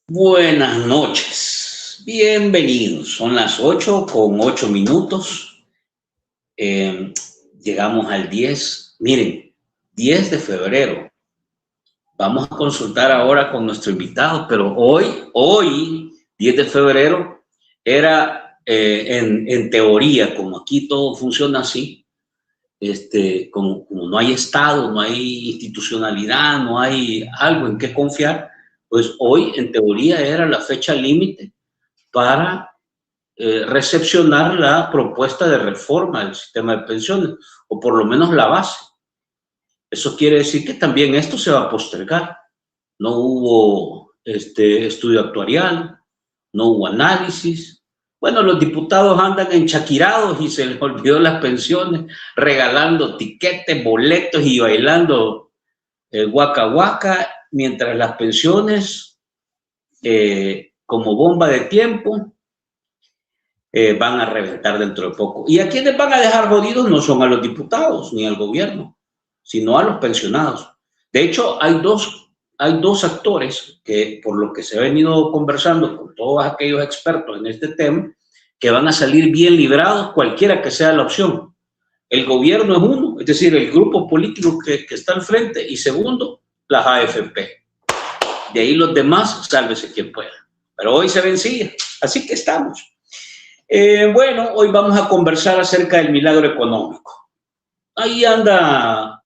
Buenas noches, bienvenidos. Son las 8:08. Llegamos al 10. Miren, 10 de febrero. Vamos a consultar ahora con nuestro invitado, pero hoy 10 de febrero, era en teoría, como aquí todo funciona así, como no hay Estado, no hay institucionalidad, no hay algo en qué confiar, pues hoy en teoría era la fecha límite para recepcionar la propuesta de reforma del sistema de pensiones, o por lo menos la base. Eso quiere decir que también esto se va a postergar. No hubo estudio actuarial, no hubo análisis. Bueno, los diputados andan enchaquirados y se les olvidó las pensiones, regalando tiquetes, boletos y bailando Waka Waka, mientras las pensiones, como bomba de tiempo, van a reventar dentro de poco. Y a quienes van a dejar jodidos no son a los diputados ni al gobierno, sino a los pensionados. De hecho, hay dos actores que, por lo que se ha venido conversando con todos aquellos expertos en este tema, que van a salir bien librados cualquiera que sea la opción. El gobierno es uno, es decir, el grupo político que está al frente, y segundo, las AFP. De ahí los demás, sálvese quien pueda. Pero hoy se vencía, así que estamos. Bueno, hoy vamos a conversar acerca del milagro económico. Ahí anda,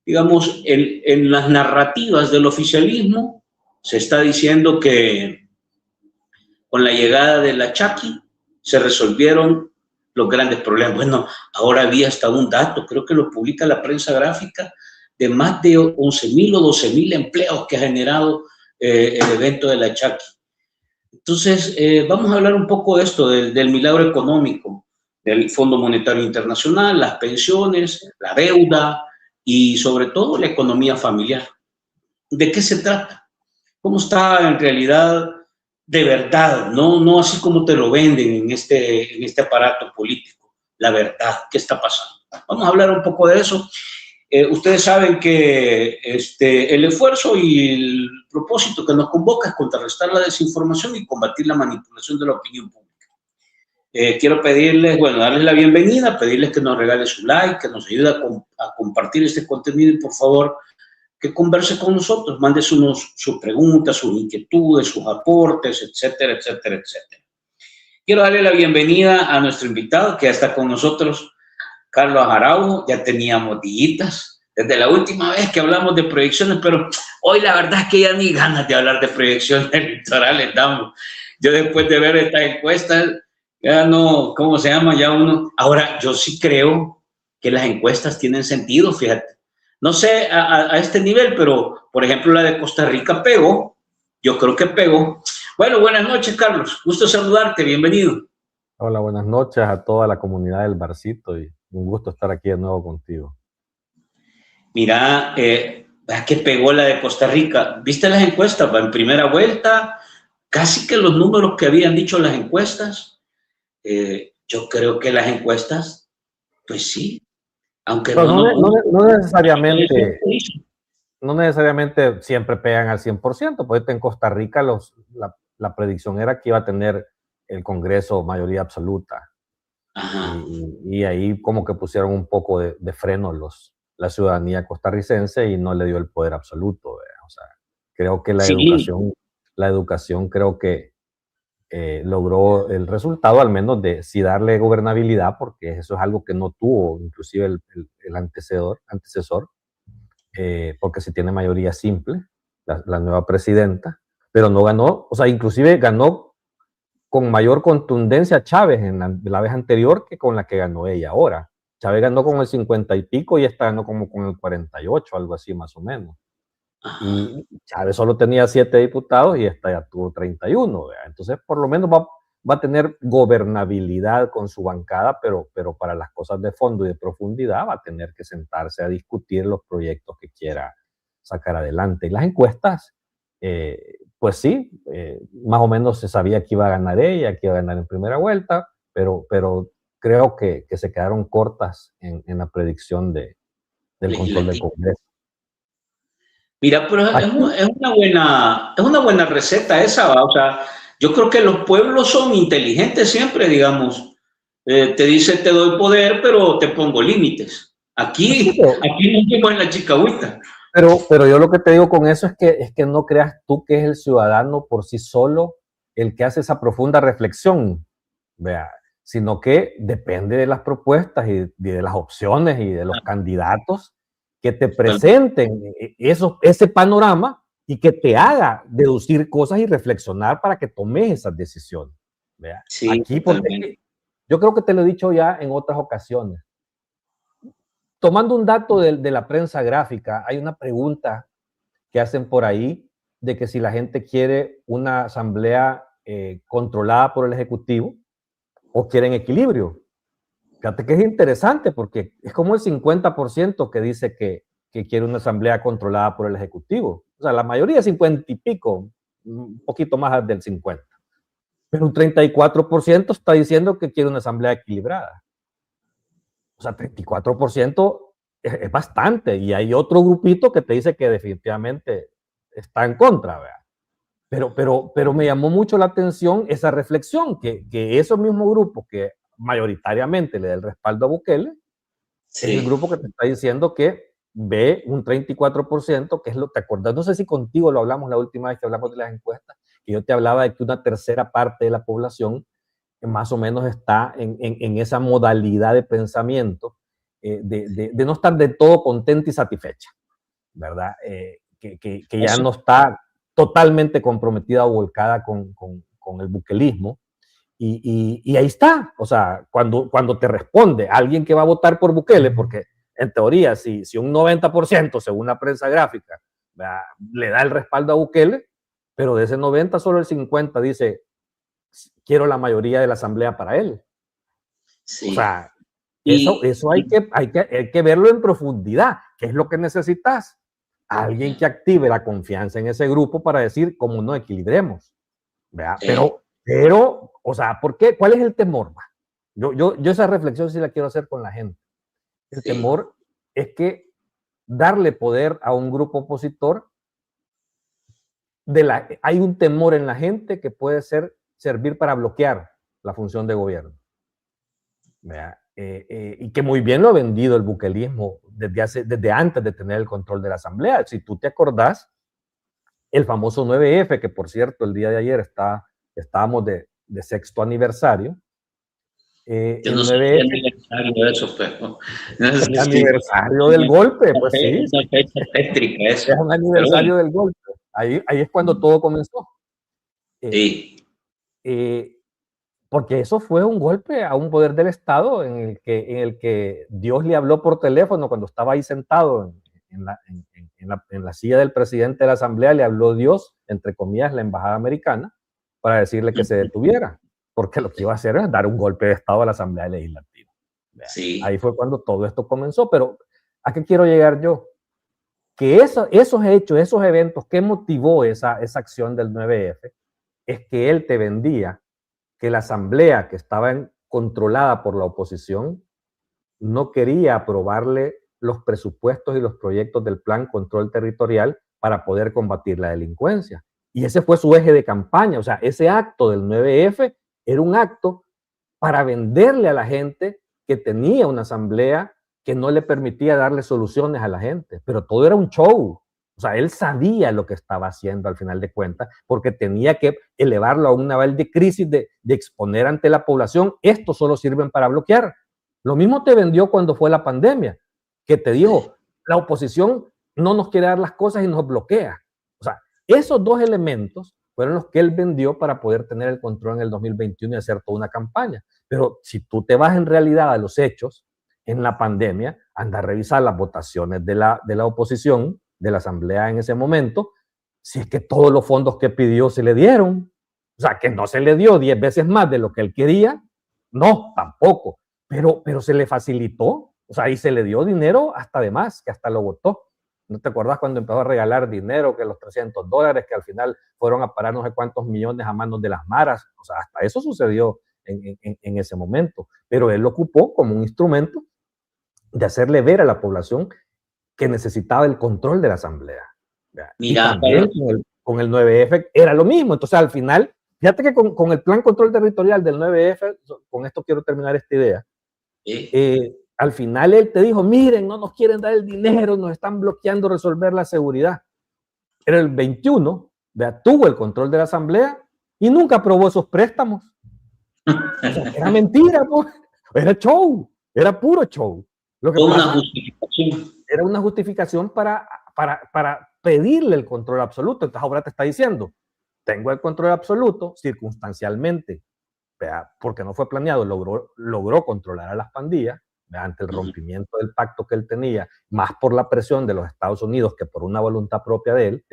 digamos, en las narrativas del oficialismo, se está diciendo que con la llegada de la Chaki se resolvieron los grandes problemas. Bueno, ahora había hasta un dato, creo que lo publica la prensa gráfica, de más de 11,000 o 12,000 empleos que ha generado el evento de la Chaki. Entonces, vamos a hablar un poco de esto, del milagro económico, del Fondo Monetario Internacional, las pensiones, la deuda y sobre todo la economía familiar. ¿De qué se trata? ¿Cómo está en realidad de verdad? No así como te lo venden en este aparato político. La verdad, ¿qué está pasando? Vamos a hablar un poco de eso. Ustedes saben que el esfuerzo y el propósito que nos convoca es contrarrestar la desinformación y combatir la manipulación de la opinión pública. Quiero pedirles, bueno, darles la bienvenida, pedirles que nos regalen su like, que nos ayude a compartir este contenido y por favor que converse con nosotros, mande sus preguntas, sus inquietudes, sus aportes, etcétera, etcétera, etcétera. Quiero darle la bienvenida a nuestro invitado que ya está con nosotros, Carlos Araujo. Ya teníamos días desde la última vez que hablamos de proyecciones, pero hoy la verdad es que ya ni ganas de hablar de proyecciones electorales damos. Yo después de ver estas encuestas, ya no, ¿cómo se llama? Ya uno. Ahora, yo sí creo que las encuestas tienen sentido, fíjate. No sé a este nivel, pero por ejemplo la de Costa Rica pegó. Yo creo que pegó. Bueno, buenas noches, Carlos. Gusto saludarte, bienvenido. Hola, buenas noches a toda la comunidad del Barcito y un gusto estar aquí de nuevo contigo. Mira, que pegó la de Costa Rica. ¿Viste las encuestas? En primera vuelta, casi que los números que habían dicho las encuestas. Yo creo que las encuestas, pues sí, aunque Pero no nos guste. no necesariamente siempre pegan al 100%, pues en Costa Rica la predicción era que iba a tener el Congreso mayoría absoluta. Y ahí como que pusieron un poco de freno la ciudadanía costarricense y no le dio el poder absoluto. O sea, creo que la educación creo que logró el resultado, al menos de sí darle gobernabilidad, porque eso es algo que no tuvo inclusive el antecesor, porque sí tiene mayoría simple, la nueva presidenta, pero no ganó, o sea, inclusive ganó con mayor contundencia Chávez en la vez anterior que con la que ganó ella ahora. Chávez ganó con el 50 y pico y esta ganó como con el 48, algo así más o menos. Y Chávez solo tenía 7 diputados y esta ya tuvo 31. ¿Verdad? Entonces, por lo menos va a tener gobernabilidad con su bancada, pero para las cosas de fondo y de profundidad va a tener que sentarse a discutir los proyectos que quiera sacar adelante. Y las encuestas, pues sí, más o menos se sabía que iba a ganar ella, que iba a ganar en primera vuelta, pero creo que se quedaron cortas en la predicción del control del Congreso. Mira, pero es una buena receta esa, ¿va? O sea, yo creo que los pueblos son inteligentes siempre, digamos. Te dice, te doy poder, pero te pongo límites. Aquí nos vimos en la chicahuita. Pero yo lo que te digo con eso es que no creas tú que es el ciudadano por sí solo el que hace esa profunda reflexión, vea, sino que depende de las propuestas y de las opciones y de los candidatos que te presenten ese panorama y que te haga deducir cosas y reflexionar para que tomes esas decisiones. Vea. Sí, aquí, porque yo creo que te lo he dicho ya en otras ocasiones. Tomando un dato de la prensa gráfica, hay una pregunta que hacen por ahí de que si la gente quiere una asamblea controlada por el Ejecutivo o quieren equilibrio. Fíjate que es interesante porque es como el 50% que dice que quiere una asamblea controlada por el Ejecutivo. O sea, la mayoría 50 y pico, un poquito más del 50. Pero un 34% está diciendo que quiere una asamblea equilibrada. O sea, 34% es bastante. Y hay otro grupito que te dice que definitivamente está en contra, ¿verdad? Pero me llamó mucho la atención esa reflexión, que esos mismos grupos que mayoritariamente le da el respaldo a Bukele, sí, es el grupo que te está diciendo que ve un 34%, que es lo que te acuerdas. No sé si contigo lo hablamos la última vez que hablamos de las encuestas, que yo te hablaba de que una tercera parte de la población más o menos está en esa modalidad de pensamiento, de no estar de todo contenta y satisfecha, ¿verdad? Que ya no está totalmente comprometida o volcada con el buquelismo. Y ahí está, o sea, cuando te responde alguien que va a votar por Bukele, porque en teoría, si un 90%, según la prensa gráfica, ¿verdad?, le da el respaldo a Bukele, pero de ese 90 solo el 50 dice, quiero la mayoría de la asamblea para él. Sí. O sea, eso hay que verlo en profundidad. ¿Qué es lo que necesitas? Alguien que active la confianza en ese grupo para decir cómo no equilibremos. ¿Verdad? Pero, o sea, ¿por qué? ¿Cuál es el temor? Yo esa reflexión sí la quiero hacer con la gente. El temor es que darle poder a un grupo opositor, hay un temor en la gente que puede servir para bloquear la función de gobierno. Y que muy bien lo ha vendido el buquelismo desde antes de tener el control de la asamblea. Si tú te acordás, el famoso 9F, que por cierto el día de ayer estábamos de sexto aniversario. Yo no sé qué aniversario de eso, pero... El aniversario del golpe, pues sí. Es una fecha tétrica eso. Es un aniversario del golpe. Ahí es cuando todo comenzó. Sí. Porque eso fue un golpe a un poder del Estado en el que Dios le habló por teléfono cuando estaba ahí sentado en la silla del presidente de la Asamblea, le habló Dios, entre comillas, la embajada americana, para decirle que se detuviera, porque lo que iba a hacer es dar un golpe de Estado a la Asamblea Legislativa. Sí. Ahí fue cuando todo esto comenzó, pero ¿a qué quiero llegar yo? Que esos hechos, esos eventos, ¿qué motivó esa acción del 9F? Es que él te vendía que la asamblea que estaba controlada por la oposición no quería aprobarle los presupuestos y los proyectos del Plan Control Territorial para poder combatir la delincuencia. Y ese fue su eje de campaña. O sea, ese acto del 9F era un acto para venderle a la gente que tenía una asamblea que no le permitía darle soluciones a la gente. Pero todo era un show. O sea, él sabía lo que estaba haciendo al final de cuentas, porque tenía que elevarlo a un nivel de crisis, de exponer ante la población. Estos solo sirven para bloquear. Lo mismo te vendió cuando fue la pandemia, que te dijo, la oposición no nos quiere dar las cosas y nos bloquea. O sea, esos dos elementos fueron los que él vendió para poder tener el control en el 2021 y hacer toda una campaña. Pero si tú te vas en realidad a los hechos, en la pandemia, anda a revisar las votaciones de la oposición, de la asamblea en ese momento, si es que todos los fondos que pidió se le dieron. O sea, que no se le dio 10 veces más de lo que él quería, no, tampoco, pero se le facilitó, o sea, y se le dio dinero hasta de más, que hasta lo votó. ¿No te acuerdas cuando empezó a regalar dinero, que los $300, que al final fueron a parar no sé cuántos millones a manos de las maras? O sea, hasta eso sucedió en ese momento, pero él lo ocupó como un instrumento de hacerle ver a la población que necesitaba el control de la asamblea. Mira, y también con el 9F era lo mismo. Entonces, al final, fíjate que con el plan control territorial del 9F, con esto quiero terminar esta idea, al final él te dijo, miren, no nos quieren dar el dinero, nos están bloqueando resolver la seguridad. Era el 21, tuvo el control de la asamblea y nunca aprobó esos préstamos. O sea, era mentira, pues. Era show, era puro show. Lo que una justificación. Era una justificación para pedirle el control absoluto. Entonces ahora te está diciendo, tengo el control absoluto circunstancialmente, porque no fue planeado, logró controlar a las pandillas ante el rompimiento del pacto que él tenía, más por la presión de los Estados Unidos que por una voluntad propia de él.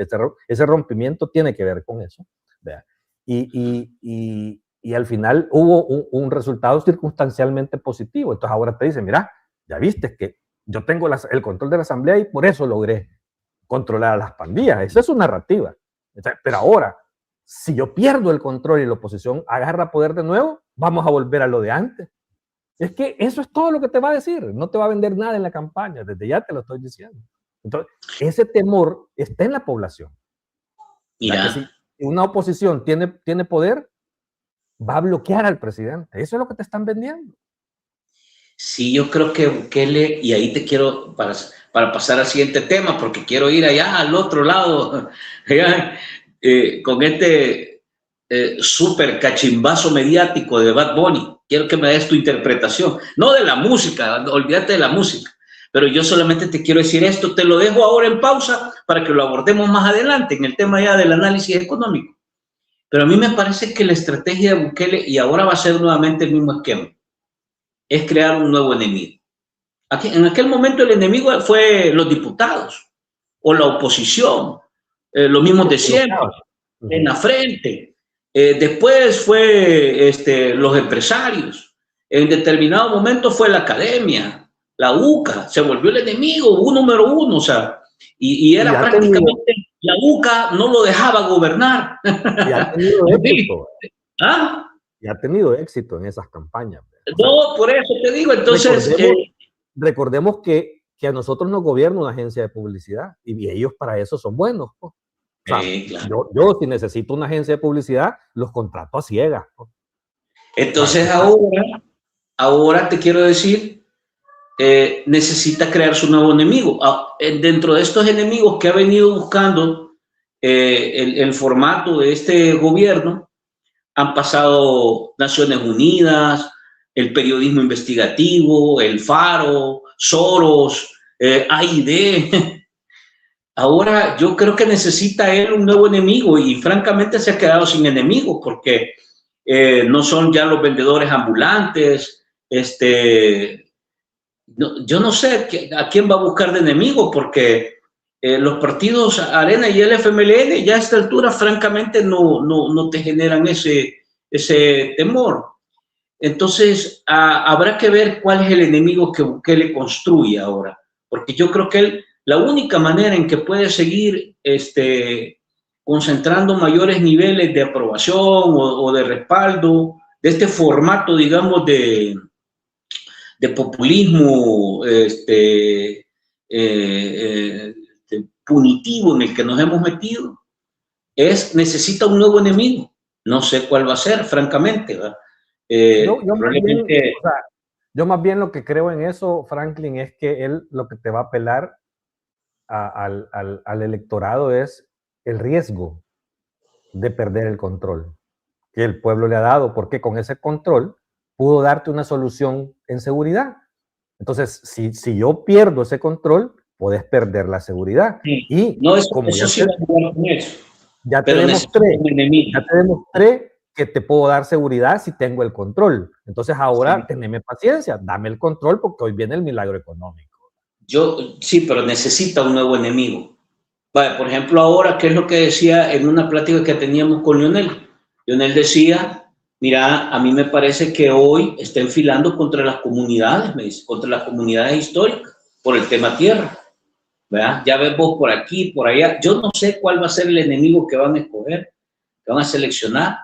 Ese rompimiento tiene que ver con eso. Y al final hubo un resultado circunstancialmente positivo. Entonces ahora te dicen, mira, ya viste que yo tengo el control de la asamblea y por eso logré controlar a las pandillas. Esa es su narrativa. Pero ahora, si yo pierdo el control y la oposición agarra poder de nuevo, vamos a volver a lo de antes. Es que eso es todo lo que te va a decir. No te va a vender nada en la campaña. Desde ya te lo estoy diciendo. Entonces, ese temor está en la población. Mira. Si una oposición tiene poder, va a bloquear al presidente. Eso es lo que te están vendiendo. Sí, yo creo que y ahí te quiero, para pasar al siguiente tema, porque quiero ir allá al otro lado, allá, con este súper cachimbazo mediático de Bad Bunny. Quiero que me des tu interpretación, no de la música, olvídate de la música, pero yo solamente te quiero decir esto, te lo dejo ahora en pausa para que lo abordemos más adelante en el tema ya del análisis económico. Pero a mí me parece que la estrategia de Bukele, y ahora va a ser nuevamente el mismo esquema, es crear un nuevo enemigo. En aquel momento el enemigo fue los diputados o la oposición, los mismos de siempre, en la frente. Después fue los empresarios. En determinado momento fue la academia, la UCA, se volvió el enemigo, número uno, o sea, y era prácticamente, la UCA no lo dejaba gobernar. Y ha tenido éxito. ¿Ah? Y ha tenido éxito en esas campañas. No, por eso te digo, entonces... Recordemos que a nosotros nos gobierna una agencia de publicidad y ellos para eso son buenos. O sea, claro. yo si necesito una agencia de publicidad, los contrato a ciegas. Entonces ahora te quiero decir, necesita crear su nuevo enemigo. Dentro de estos enemigos que ha venido buscando el formato de este gobierno, han pasado Naciones Unidas, el periodismo investigativo, el Faro, Soros, AID. Ahora yo creo que necesita él un nuevo enemigo y francamente se ha quedado sin enemigos porque no son ya los vendedores ambulantes. Yo no sé a quién va a buscar de enemigo porque los partidos Arena y el FMLN ya a esta altura francamente no te generan ese temor. Entonces, habrá que ver cuál es el enemigo que le construye ahora, porque yo creo que la única manera en que puede seguir concentrando mayores niveles de aprobación o de respaldo de este formato, digamos, de populismo punitivo en el que nos hemos metido, necesita un nuevo enemigo. No sé cuál va a ser, francamente, ¿verdad? Yo más bien lo que creo en eso, Franklin, es que él lo que te va a apelar al electorado es el riesgo de perder el control que el pueblo le ha dado, porque con ese control pudo darte una solución en seguridad. Entonces, si yo pierdo ese control, puedes perder la seguridad. Sí. Y no es como ya te demostré que te puedo dar seguridad si tengo el control. Entonces ahora teneme paciencia, dame el control porque hoy viene el milagro económico. Sí, pero necesita un nuevo enemigo. Vale, por ejemplo, ahora, ¿qué es lo que decía en una plática que teníamos con Lionel? Lionel decía, mira, a mí me parece que hoy está enfilando contra las comunidades, me dice, contra las comunidades históricas, por el tema tierra. ¿Verdad? Ya ves vos por aquí, por allá. Yo no sé cuál va a ser el enemigo que van a escoger, que van a seleccionar,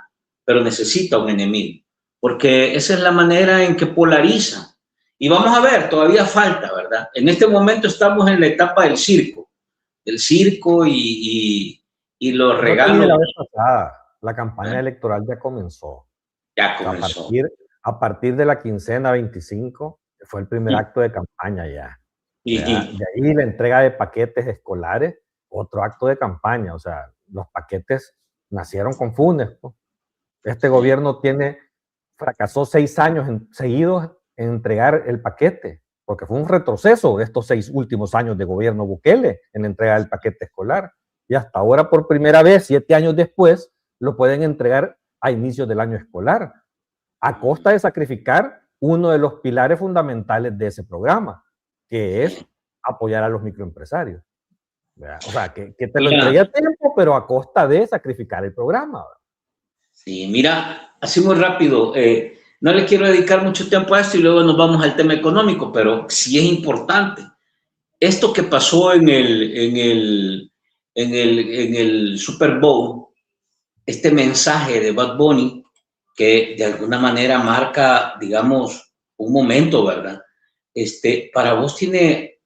pero necesita un enemigo, porque esa es la manera en que polariza. Y vamos a ver, todavía falta, ¿verdad? En este momento estamos en la etapa del circo, el circo y los regalos. La vez pasada, la campaña electoral ya comenzó. Ya comenzó. A partir de la quincena 25 fue el primer acto de campaña ya. De ahí la entrega de paquetes escolares, otro acto de campaña. O sea, los paquetes nacieron con Funes. Este gobierno fracasó 6 años seguidos en entregar el paquete, porque fue un retroceso de estos 6 últimos años de gobierno Bukele en la entrega del paquete escolar. Y hasta ahora, por primera vez, 7 años después, lo pueden entregar a inicios del año escolar, a costa de sacrificar uno de los pilares fundamentales de ese programa, que es apoyar a los microempresarios. ¿Verdad? O sea, que te lo entregué a tiempo, pero a costa de sacrificar el programa. ¿Verdad? Sí, mira, así muy rápido, no le quiero dedicar mucho tiempo a esto y luego nos vamos al tema económico, pero sí es importante. Esto que pasó en el Super Bowl, este mensaje de Bad Bunny, que de alguna manera marca, digamos, un momento, ¿verdad? Para vos tiene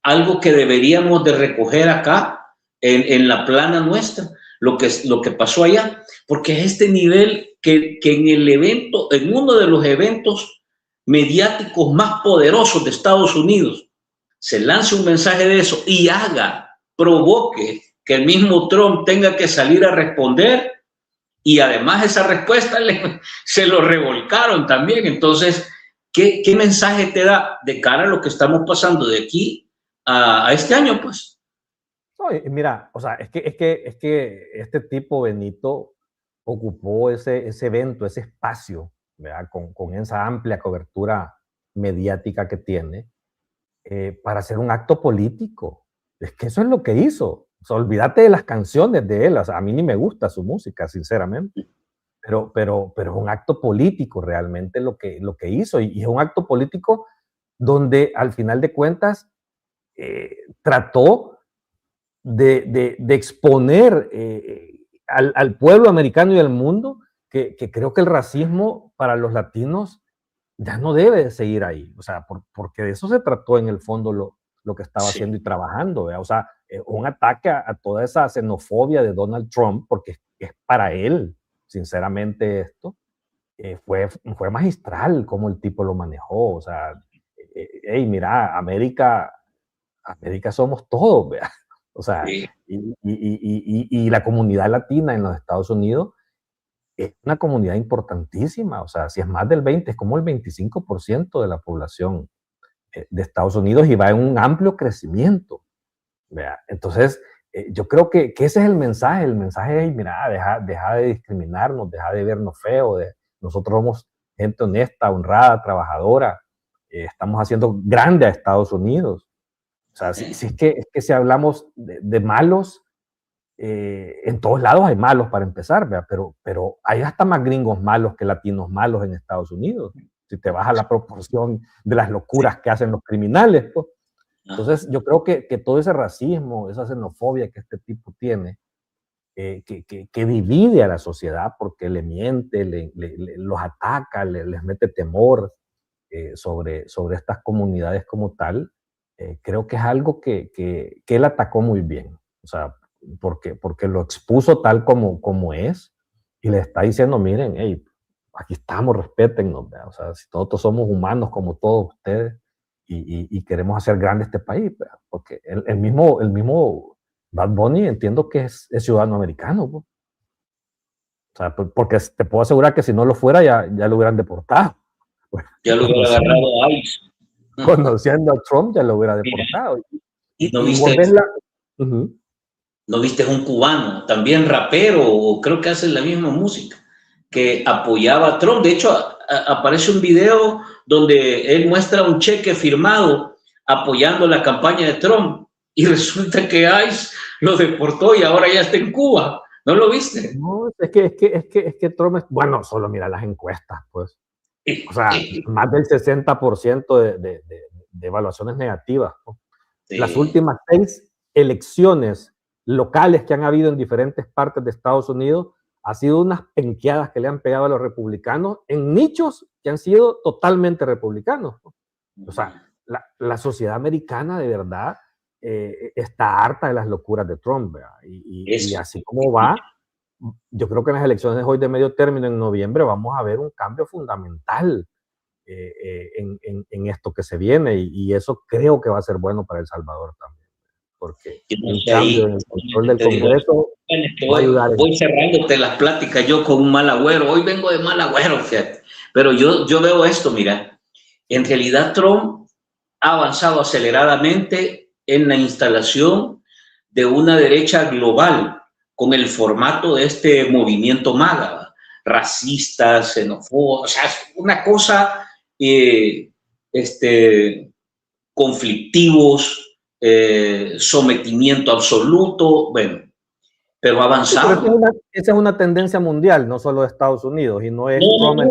algo que deberíamos de recoger acá, en la plana nuestra, lo que pasó allá, porque es este nivel que en el evento, en uno de los eventos mediáticos más poderosos de Estados Unidos, se lance un mensaje de eso y provoque que el mismo Trump tenga que salir a responder, y además esa respuesta se lo revolcaron también. Entonces, ¿qué mensaje te da de cara a lo que estamos pasando de aquí a este año, pues? No, mira, o sea, es que este tipo, Benito, ocupó ese evento, ese espacio, ¿verdad? Con esa amplia cobertura mediática que tiene, para hacer un acto político. Es que eso es lo que hizo. O sea, olvídate de las canciones de él. O sea, a mí ni me gusta su música, sinceramente. Pero es un acto político realmente lo que hizo. Y es un acto político donde, al final de cuentas, trató de exponer al pueblo americano y al mundo que creo que el racismo para los latinos ya no debe de seguir ahí. O sea, porque de eso se trató en el fondo lo que estaba haciendo y trabajando. ¿Verdad? O sea, un ataque a toda esa xenofobia de Donald Trump, porque es para él, sinceramente, esto. Fue magistral cómo el tipo lo manejó. O sea, hey, mira, América somos todos, ¿verdad? O sea, sí. y la comunidad latina en los Estados Unidos es una comunidad importantísima. O sea, si es más del 20, es como el 25% de la población de Estados Unidos, y va en un amplio crecimiento, ¿verdad? Entonces, yo creo que ese es el mensaje. El mensaje es, mira, deja de discriminarnos, deja de vernos feo. Nosotros somos gente honesta, honrada, trabajadora. Estamos haciendo grande a Estados Unidos. O sea, si es que si hablamos de malos, en todos lados hay malos para empezar, ¿verdad? Pero hay hasta más gringos malos que latinos malos en Estados Unidos. Si te vas a la proporción de las locuras que hacen los criminales, pues. Entonces, yo creo que todo ese racismo, esa xenofobia que este tipo tiene, que divide a la sociedad porque le miente, los ataca, les mete temor sobre estas comunidades como tal, creo que es algo que él atacó muy bien. O sea, porque lo expuso tal como es, y le está diciendo, miren, hey, aquí estamos, respétennos, ¿verdad? O sea, si nosotros somos humanos como todos ustedes, y queremos hacer grande este país, ¿verdad? Porque el mismo Bad Bunny, entiendo que es ciudadano americano, ¿no? O sea, porque te puedo asegurar que si no lo fuera, ya lo hubieran deportado. Ya lo hubiera agarrado ICE. Conociendo a Trump, ya lo hubiera deportado. ¿Y no viste? ¿No viste un cubano, también rapero, o creo que hace la misma música, que apoyaba a Trump? De hecho, aparece un video donde él muestra un cheque firmado apoyando la campaña de Trump, y resulta que ICE lo deportó y ahora ya está en Cuba. ¿No lo viste? No, es que Trump bueno, solo mira las encuestas, pues. O sea, más del 60% de evaluaciones negativas, ¿no? Sí. Las últimas 6 elecciones locales que han habido en diferentes partes de Estados Unidos ha sido unas penqueadas que le han pegado a los republicanos en nichos que han sido totalmente republicanos, ¿no? O sea, la sociedad americana de verdad está harta de las locuras de Trump, ¿verdad? Y así como va, yo creo que en las elecciones hoy de medio término en noviembre vamos a ver un cambio fundamental en esto que se viene, y eso creo que va a ser bueno para El Salvador también, porque un cambio en el control del Congreso va a ayudar. Voy cerrándote las pláticas yo con un mal agüero. Hoy vengo de mal agüero, fíjate. Pero yo veo esto, mira, en realidad Trump ha avanzado aceleradamente en la instalación de una derecha global con el formato de este movimiento MAGA, racista, xenófobo, o sea, una cosa conflictivos, sometimiento absoluto, bueno, pero ha avanzado. Sí, pero esa es una tendencia mundial, no solo de Estados Unidos, y no es Trump el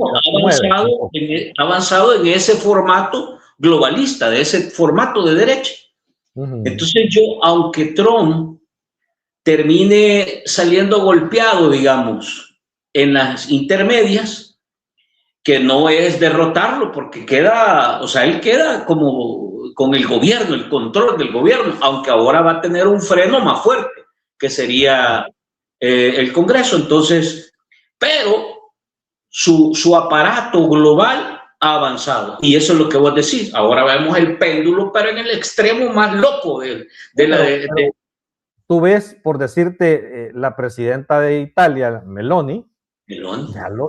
que ha avanzado en ese formato globalista, de ese formato de derecha. Entonces yo, aunque Trump termine saliendo golpeado, digamos, en las intermedias, que no es derrotarlo, porque queda, o sea, él queda como con el gobierno, el control del gobierno, aunque ahora va a tener un freno más fuerte, que sería el Congreso. Entonces, pero su aparato global ha avanzado. Y eso es lo que vos decís. Ahora vemos el péndulo, pero en el extremo más loco Tú ves, por decirte, la presidenta de Italia, Meloni,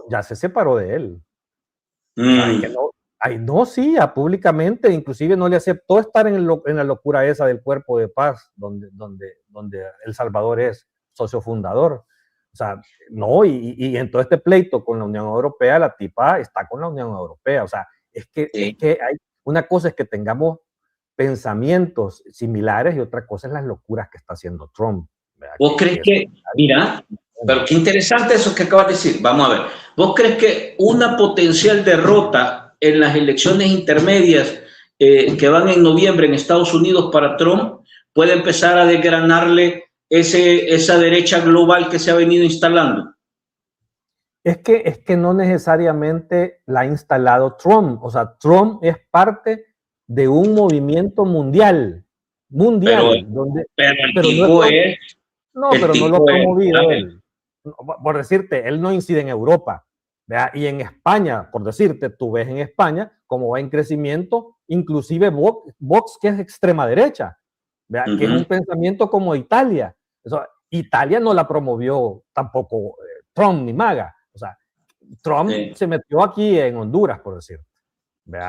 ya se separó de él. Sí, públicamente, inclusive no le aceptó estar en la locura esa del Cuerpo de Paz, donde El Salvador es socio fundador. O sea, no, y en todo este pleito con la Unión Europea, la tipa está con la Unión Europea. O sea, es que hay una cosa es que tengamos pensamientos similares y otra cosa es las locuras que está haciendo Trump. ¿Vos crees que, mira, pero qué interesante eso que acabas de decir? Vamos a ver, ¿vos crees que una potencial derrota en las elecciones intermedias que van en noviembre en Estados Unidos para Trump puede empezar a desgranarle esa derecha global que se ha venido instalando? Es que no necesariamente la ha instalado Trump. O sea, Trump es parte de un movimiento mundial. Pero el tipo es... No, pero no lo ha promovido él. Por decirte, él no incide en Europa. ¿Verdad? Y en España, por decirte, tú ves en España cómo va en crecimiento, inclusive Vox, que es extrema derecha, ¿verdad? Que es un pensamiento como Italia. Italia no la promovió tampoco Trump ni MAGA. O sea, Trump se metió aquí en Honduras, por decir.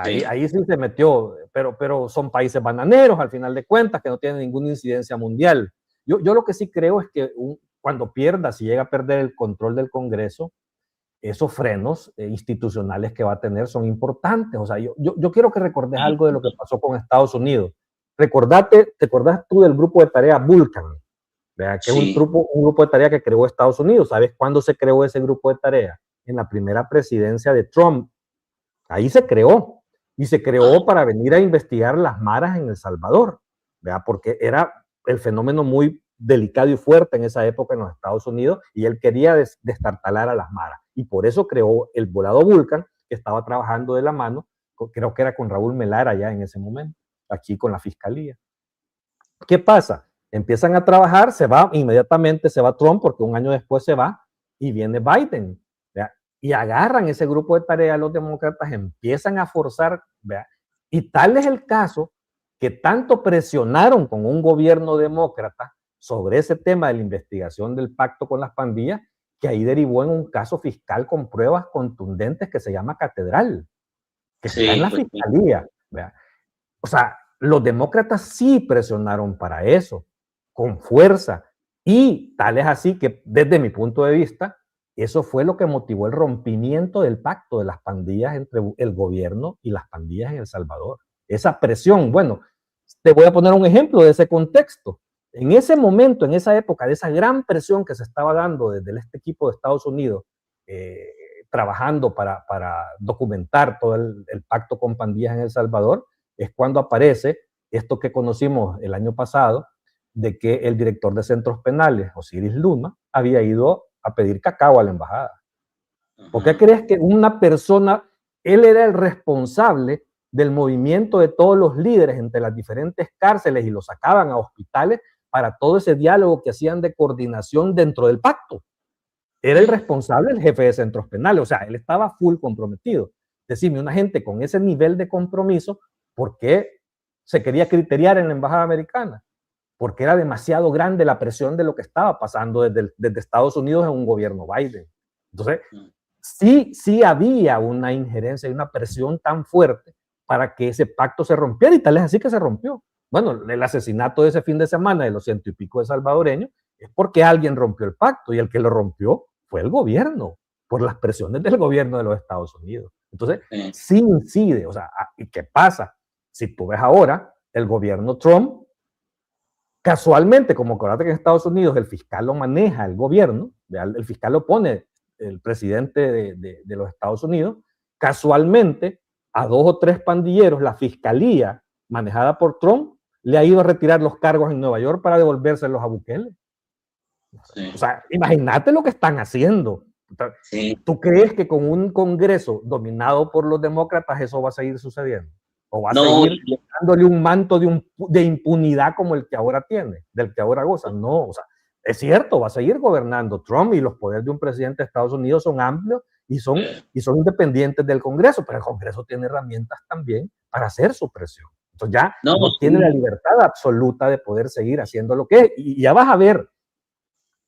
Ahí sí se metió, pero son países bananeros al final de cuentas que no tienen ninguna incidencia mundial. Yo lo que sí creo es que cuando si llega a perder el control del Congreso, esos frenos institucionales que va a tener son importantes. O sea, yo quiero que recordes algo de lo que pasó con Estados Unidos. ¿Te acordás tú del grupo de tarea Vulcan? ¿Verdad? Que es un grupo de tarea que creó Estados Unidos. ¿Sabes cuándo se creó ese grupo de tarea? En la primera presidencia de Trump. Ahí se creó. Y se creó para venir a investigar las maras en El Salvador. ¿Verdad? Porque era el fenómeno muy delicado y fuerte en esa época en los Estados Unidos, y él quería destartalar a las maras. Y por eso creó el volado Vulcan, que estaba trabajando de la mano, creo que era con Raúl Melara ya en ese momento, aquí con la fiscalía. ¿Qué pasa? Empiezan a trabajar, inmediatamente se va Trump, porque un año después se va, y viene Biden, ¿verdad? Y agarran ese grupo de tarea los demócratas, empiezan a forzar, ¿verdad? Y tal es el caso que tanto presionaron con un gobierno demócrata sobre ese tema de la investigación del pacto con las pandillas, que ahí derivó en un caso fiscal con pruebas contundentes que se llama Catedral, que está en la fiscalía, ¿verdad? O sea, los demócratas sí presionaron para eso, con fuerza, y tal es así que desde mi punto de vista, eso fue lo que motivó el rompimiento del pacto de las pandillas entre el gobierno y las pandillas en El Salvador. Esa presión, bueno, te voy a poner un ejemplo de ese contexto. En ese momento, en esa época, de esa gran presión que se estaba dando desde este equipo de Estados Unidos, trabajando para documentar todo el pacto con pandillas en El Salvador, es cuando aparece esto que conocimos el año pasado, de que el director de centros penales, Osiris Luma, había ido a pedir cacao a la embajada. ¿Por qué crees que una persona, él era el responsable del movimiento de todos los líderes entre las diferentes cárceles y los sacaban a hospitales para todo ese diálogo que hacían de coordinación dentro del pacto. Era el responsable, el jefe de centros penales, o sea, él estaba full comprometido. Decime, una gente con ese nivel de compromiso, ¿por qué se quería criteriar en la embajada americana? Porque era demasiado grande la presión de lo que estaba pasando desde Estados Unidos en un gobierno Biden. Entonces, sí había una injerencia y una presión tan fuerte para que ese pacto se rompiera, y tal es así que se rompió. Bueno, el asesinato de ese fin de semana de los 100 y pico de salvadoreños es porque alguien rompió el pacto, y el que lo rompió fue el gobierno, por las presiones del gobierno de los Estados Unidos. Entonces, sí incide, o sea, ¿y qué pasa? Si tú ves ahora, el gobierno Trump, casualmente, como acuérdate que en Estados Unidos el fiscal lo maneja el gobierno, el fiscal lo pone el presidente de los Estados Unidos, casualmente a 2 o 3 pandilleros, la fiscalía manejada por Trump le ha ido a retirar los cargos en Nueva York para devolvérselos a Bukele. Sí. O sea, imagínate lo que están haciendo. Sí. ¿Tú crees que con un Congreso dominado por los demócratas eso va a seguir sucediendo? ¿O va a seguir dándole un manto de impunidad como el que ahora tiene, del que ahora goza? No, o sea, es cierto, va a seguir gobernando Trump, y los poderes de un presidente de Estados Unidos son amplios y son independientes del Congreso, pero el Congreso tiene herramientas también para hacer su presión. Entonces ya no tiene la libertad absoluta de poder seguir haciendo lo que es. Y ya vas a ver,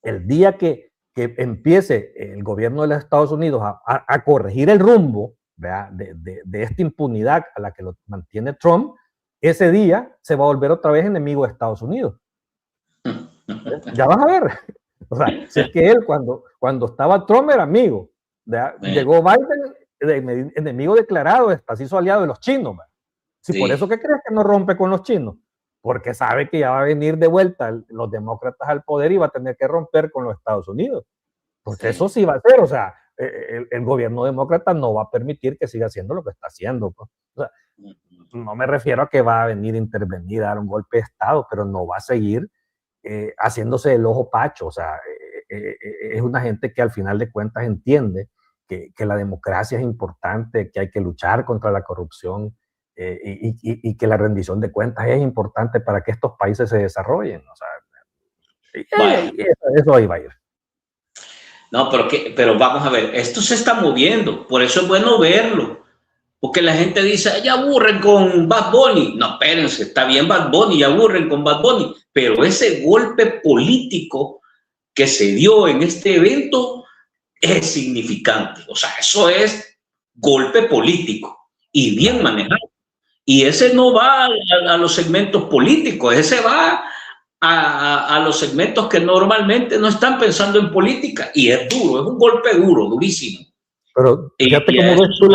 el día que empiece el gobierno de los Estados Unidos a corregir el rumbo de esta impunidad a la que lo mantiene Trump, ese día se va a volver otra vez enemigo de Estados Unidos. Ya vas a ver. O sea, si es que él cuando estaba Trump era amigo, llegó Biden, enemigo declarado, hasta se hizo aliado de los chinos. Si por eso, ¿qué crees que no rompe con los chinos? Porque sabe que ya va a venir de vuelta los demócratas al poder y va a tener que romper con los Estados Unidos. Porque eso sí va a ser, o sea, el gobierno demócrata no va a permitir que siga haciendo lo que está haciendo. Pues. O sea, no me refiero a que va a venir a intervenir, a dar un golpe de Estado, pero no va a seguir haciéndose el ojo pacho. O sea, es una gente que al final de cuentas entiende que la democracia es importante, que hay que luchar contra la corrupción, y que la rendición de cuentas es importante para que estos países se desarrollen. O sea, eso ahí va a ir. No, pero vamos a ver, esto se está moviendo, por eso es bueno verlo, porque la gente dice, ya aburren con Bad Bunny. No, espérense, está bien Bad Bunny, ya aburren con Bad Bunny, pero ese golpe político que se dio en este evento es significante. O sea, eso es golpe político y bien manejado. Y ese no va a los segmentos políticos, ese va a los segmentos que normalmente no están pensando en política, y es duro, es un golpe duro, durísimo. Pero fíjate cómo ves tú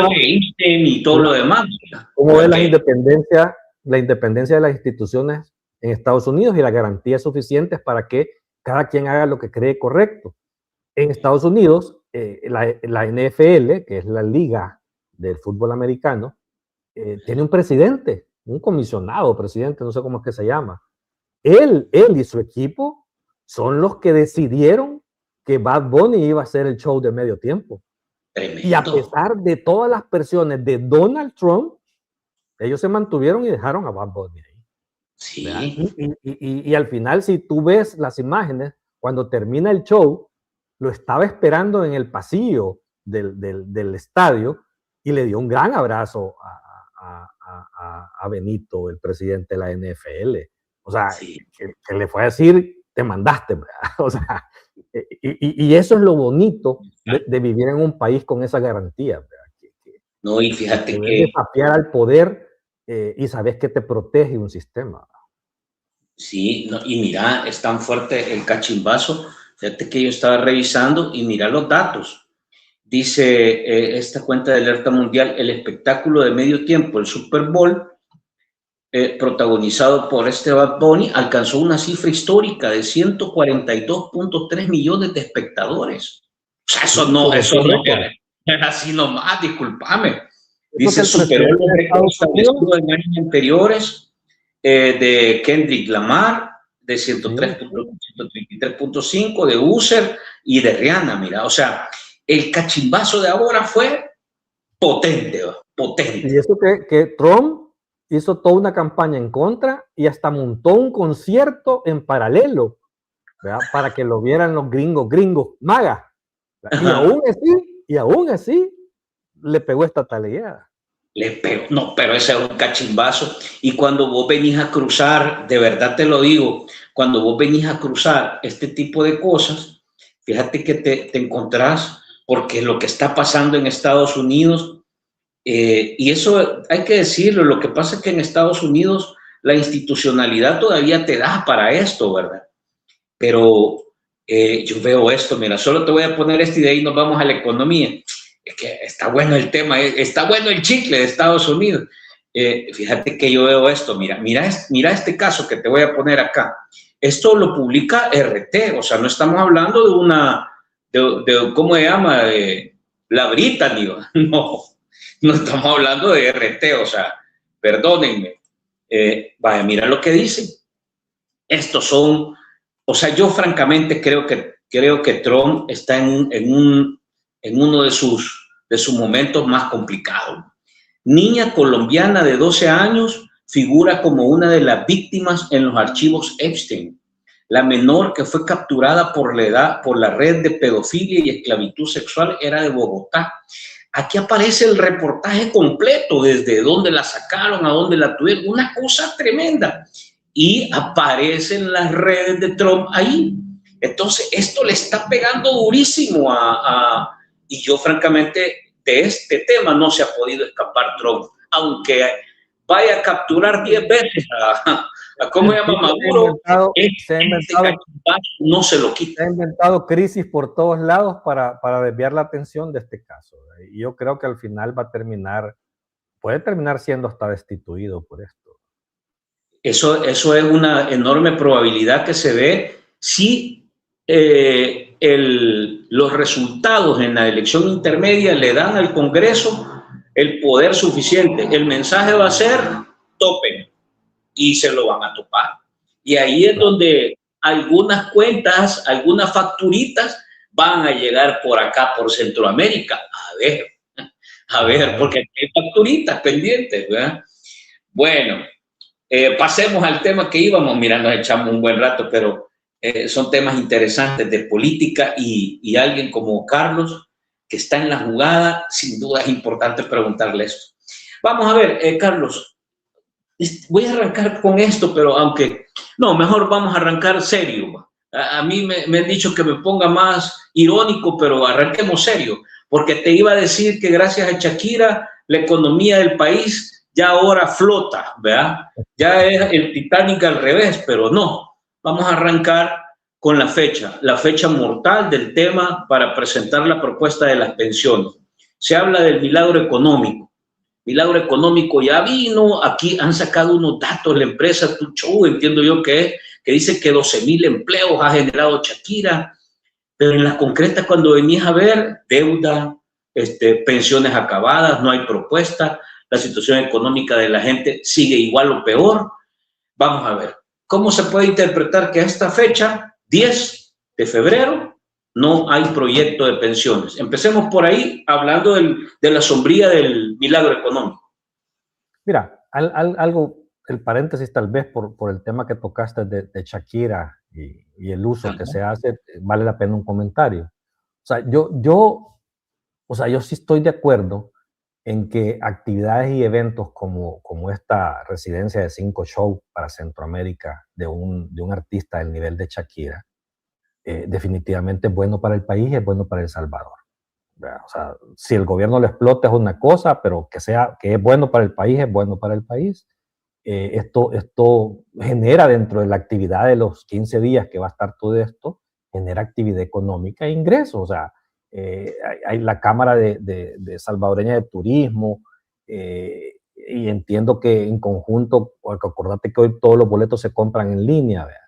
y todo lo demás. ¿Cómo ves la independencia de las instituciones en Estados Unidos y las garantías suficientes para que cada quien haga lo que cree correcto? En Estados Unidos, la NFL, que es la liga del fútbol americano, tiene un presidente, un comisionado presidente, no sé cómo es que se llama. Él y su equipo son los que decidieron que Bad Bunny iba a hacer el show de medio tiempo. Tremendo. Y a pesar de todas las presiones de Donald Trump, ellos se mantuvieron y dejaron a Bad Bunny ahí. Sí. Y al final, si tú ves las imágenes, cuando termina el show, lo estaba esperando en el pasillo del estadio y le dio un gran abrazo a Benito, el presidente de la NFL. O sea, que le fue a decir, te mandaste, ¿verdad? O sea, y eso es lo bonito de vivir en un país con esa garantía, ¿verdad? No, y fíjate que desafiar al poder y sabes que te protege un sistema. Sí, no, y mira, es tan fuerte el cachimbazo. Fíjate que yo estaba revisando y mira los datos. Dice esta cuenta de Alerta Mundial, el espectáculo de medio tiempo, el Super Bowl, protagonizado por este Bad Bunny, alcanzó una cifra histórica de 142.3 millones de espectadores. O sea, eso no es así nomás, discúlpame. Dice, superó los récords establecidos en años anteriores de Kendrick Lamar, de 133.5, de Usher y de Rihanna. Mira, o sea, el cachimbazo de ahora fue potente, potente. Y eso que Trump hizo toda una campaña en contra y hasta montó un concierto en paralelo, ¿verdad? Para que lo vieran los gringos maga. Y aún así le pegó esta taleada. Le pegó, no, pero ese es un cachimbazo. Y cuando vos venís a cruzar, de verdad te lo digo, cuando vos venís a cruzar este tipo de cosas, fíjate que te encontrás, porque lo que está pasando en Estados Unidos, y eso hay que decirlo, lo que pasa es que en Estados Unidos la institucionalidad todavía te da para esto, ¿verdad? Pero yo veo esto, mira, solo te voy a poner y de ahí nos vamos a la economía. Es que está bueno el tema, está bueno el chicle de Estados Unidos. Fíjate que yo veo esto, mira este caso que te voy a poner acá. Esto lo publica RT, o sea, no estamos hablando de una, ¿cómo se llama? La Brittany, no estamos hablando de RT, o sea, perdónenme. Vaya, mira lo que dicen. Estos son, o sea, yo francamente creo que Trump está en uno de sus momentos más complicados. Niña colombiana de 12 años figura como una de las víctimas en los archivos Epstein. La menor que fue capturada por la red de pedofilia y esclavitud sexual era de Bogotá. Aquí aparece el reportaje completo, desde dónde la sacaron, a dónde la tuvieron, una cosa tremenda. Y aparecen las redes de Trump ahí. Entonces, esto le está pegando durísimo y yo francamente de este tema no se ha podido escapar Trump, aunque vaya a capturar 10 veces a ¿cómo se llama? Maduro, no se lo quita. Se ha inventado crisis por todos lados para desviar la atención de este caso. Y yo creo que al final puede terminar siendo hasta destituido por esto. Eso es una enorme probabilidad que se ve si los resultados en la elección intermedia le dan al Congreso el poder suficiente. El mensaje va a ser topen y se lo van a topar. Y ahí es donde algunas cuentas, algunas facturitas van a llegar por acá, por Centroamérica. A ver, porque hay facturitas pendientes, ¿verdad? Bueno, pasemos al tema que íbamos. Mira, nos echamos un buen rato, pero son temas interesantes de política y alguien como Carlos, que está en la jugada, sin duda es importante preguntarle esto. Vamos a ver, Carlos, voy a arrancar con esto, pero mejor vamos a arrancar serio. A mí me han dicho que me ponga más irónico, pero arranquemos serio, porque te iba a decir que gracias a Shakira la economía del país ya ahora flota, ¿verdad? Ya es el Titanic al revés, pero no. Vamos a arrancar con la fecha mortal del tema para presentar la propuesta de las pensiones. Se habla del milagro económico. Milagro económico ya vino, aquí han sacado unos datos, la empresa Tuchou, entiendo yo que dice que 12,000 empleos ha generado Shakira, pero en la concreta cuando venís a ver, deuda, pensiones acabadas, no hay propuesta, la situación económica de la gente sigue igual o peor. Vamos a ver, ¿cómo se puede interpretar que a esta fecha, 10 de febrero, no hay proyecto de pensiones? Empecemos por ahí, hablando de la sombría del milagro económico. Mira, algo, el paréntesis tal vez por el tema que tocaste de Shakira y el uso que se hace, vale la pena un comentario. O sea, yo sí estoy de acuerdo en que actividades y eventos como esta residencia de 5 shows para Centroamérica de un artista del nivel de Shakira, definitivamente es bueno para el país, es bueno para El Salvador. O sea, si el gobierno lo explota es una cosa, pero que es bueno para el país, es bueno para el país. Esto genera dentro de la actividad de los 15 días que va a estar todo esto, genera actividad económica e ingresos. O sea, hay la Cámara de Salvadoreña de Turismo, y entiendo que en conjunto, porque acordate que hoy todos los boletos se compran en línea, ¿verdad?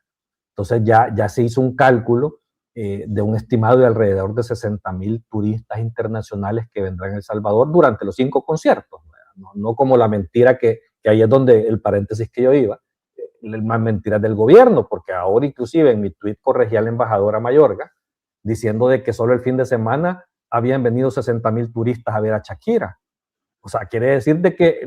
Entonces ya se hizo un cálculo de un estimado de alrededor de 60,000 turistas internacionales que vendrán a El Salvador durante los 5 conciertos, no como la mentira que ahí es donde el paréntesis que yo iba, más mentiras del gobierno, porque ahora inclusive en mi tuit corregía la embajadora Mayorga diciendo de que solo el fin de semana habían venido 60,000 turistas a ver a Shakira. O sea, quiere decir de que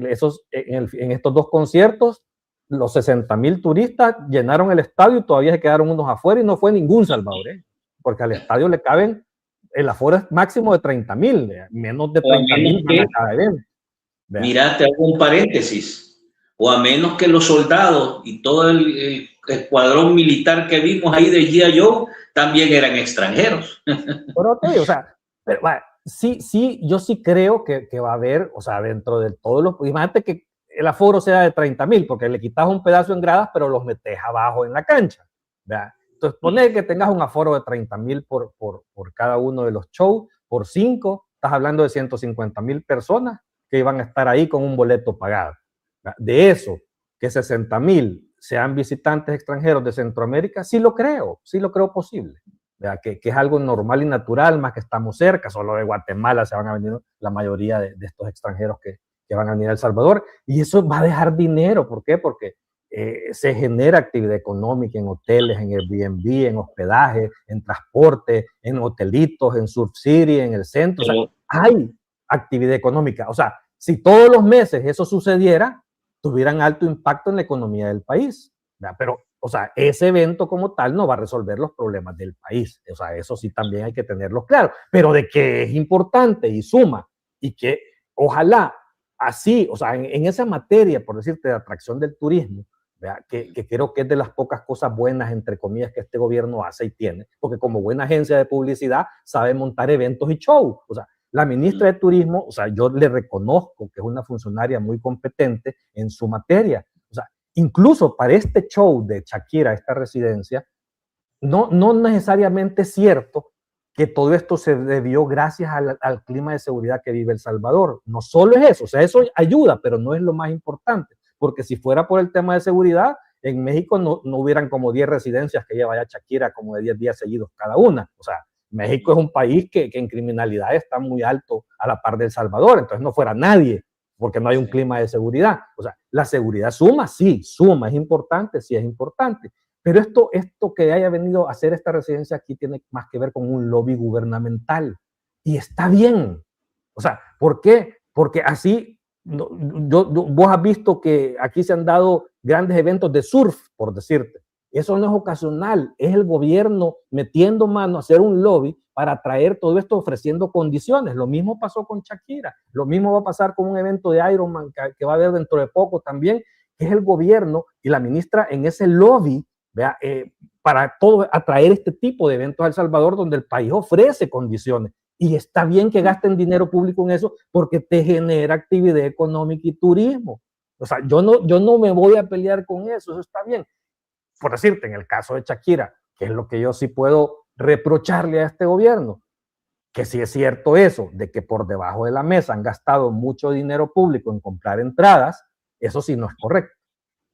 en estos dos conciertos, los 60,000 turistas llenaron el estadio y todavía se quedaron unos afuera y no fue ningún salvadoreño, porque al estadio le caben, el aforo es máximo de 30,000, menos de 30,000 van a cada evento. Mira, te hago un paréntesis, o a menos que los soldados y todo el escuadrón militar que vimos ahí de G.I. Joe también eran extranjeros. Pero te digo, o sea, pero, sí, yo sí creo que va a haber, o sea, dentro de todos los, imagínate que el aforo sea de 30,000, porque le quitas un pedazo en gradas, pero los metes abajo en la cancha, ¿verdad? Entonces, poner que tengas un aforo de 30,000 por cada uno de los shows, por 5, estás hablando de 150,000 personas que iban a estar ahí con un boleto pagado. ¿Verdad? De eso, que 60,000 sean visitantes extranjeros de Centroamérica, sí lo creo posible. Que es algo normal y natural, más que estamos cerca, solo de Guatemala se van a venir la mayoría de estos extranjeros que van a venir a El Salvador, y eso va a dejar dinero. ¿Por qué? Porque se genera actividad económica en hoteles, en Airbnb, en hospedaje, en transporte, en hotelitos, en Surf City, en el centro. O sea, hay actividad económica. O sea, si todos los meses eso sucediera, tuvieran alto impacto en la economía del país. ¿Verdad? Pero, o sea, ese evento como tal no va a resolver los problemas del país. O sea, eso sí también hay que tenerlo claro. Pero de que es importante y suma, y que ojalá así, o sea, en esa materia, por decirte, de atracción del turismo, que creo que es de las pocas cosas buenas, entre comillas, que este gobierno hace y tiene, porque como buena agencia de publicidad sabe montar eventos y shows. O sea, la ministra de Turismo, o sea, yo le reconozco que es una funcionaria muy competente en su materia. O sea, incluso para este show de Shakira, esta residencia, no necesariamente es cierto que todo esto se debió gracias al clima de seguridad que vive El Salvador. No solo es eso, o sea, eso ayuda, pero no es lo más importante, porque si fuera por el tema de seguridad, en México no hubieran como 10 residencias que lleva ya Shakira como de 10 días seguidos cada una. O sea, México es un país que en criminalidad está muy alto a la par de El Salvador, entonces no fuera nadie, porque no hay un clima de seguridad. O sea, la seguridad suma, sí, suma, es importante, sí es importante. Pero esto que haya venido a hacer esta residencia aquí tiene más que ver con un lobby gubernamental. Y está bien. O sea, ¿por qué? Porque así, vos has visto que aquí se han dado grandes eventos de surf, por decirte. Eso no es ocasional, es el gobierno metiendo mano a hacer un lobby para atraer todo esto, ofreciendo condiciones. Lo mismo pasó con Shakira, lo mismo va a pasar con un evento de Ironman que va a haber dentro de poco también, que es el gobierno y la ministra en ese lobby, para todo, atraer este tipo de eventos a El Salvador, donde el país ofrece condiciones. Y está bien que gasten dinero público en eso, porque te genera actividad económica y turismo. O sea, yo no me voy a pelear con eso está bien. Por decirte, en el caso de Shakira, que es lo que yo sí puedo reprocharle a este gobierno, que sí es cierto eso, de que por debajo de la mesa han gastado mucho dinero público en comprar entradas, eso sí no es correcto.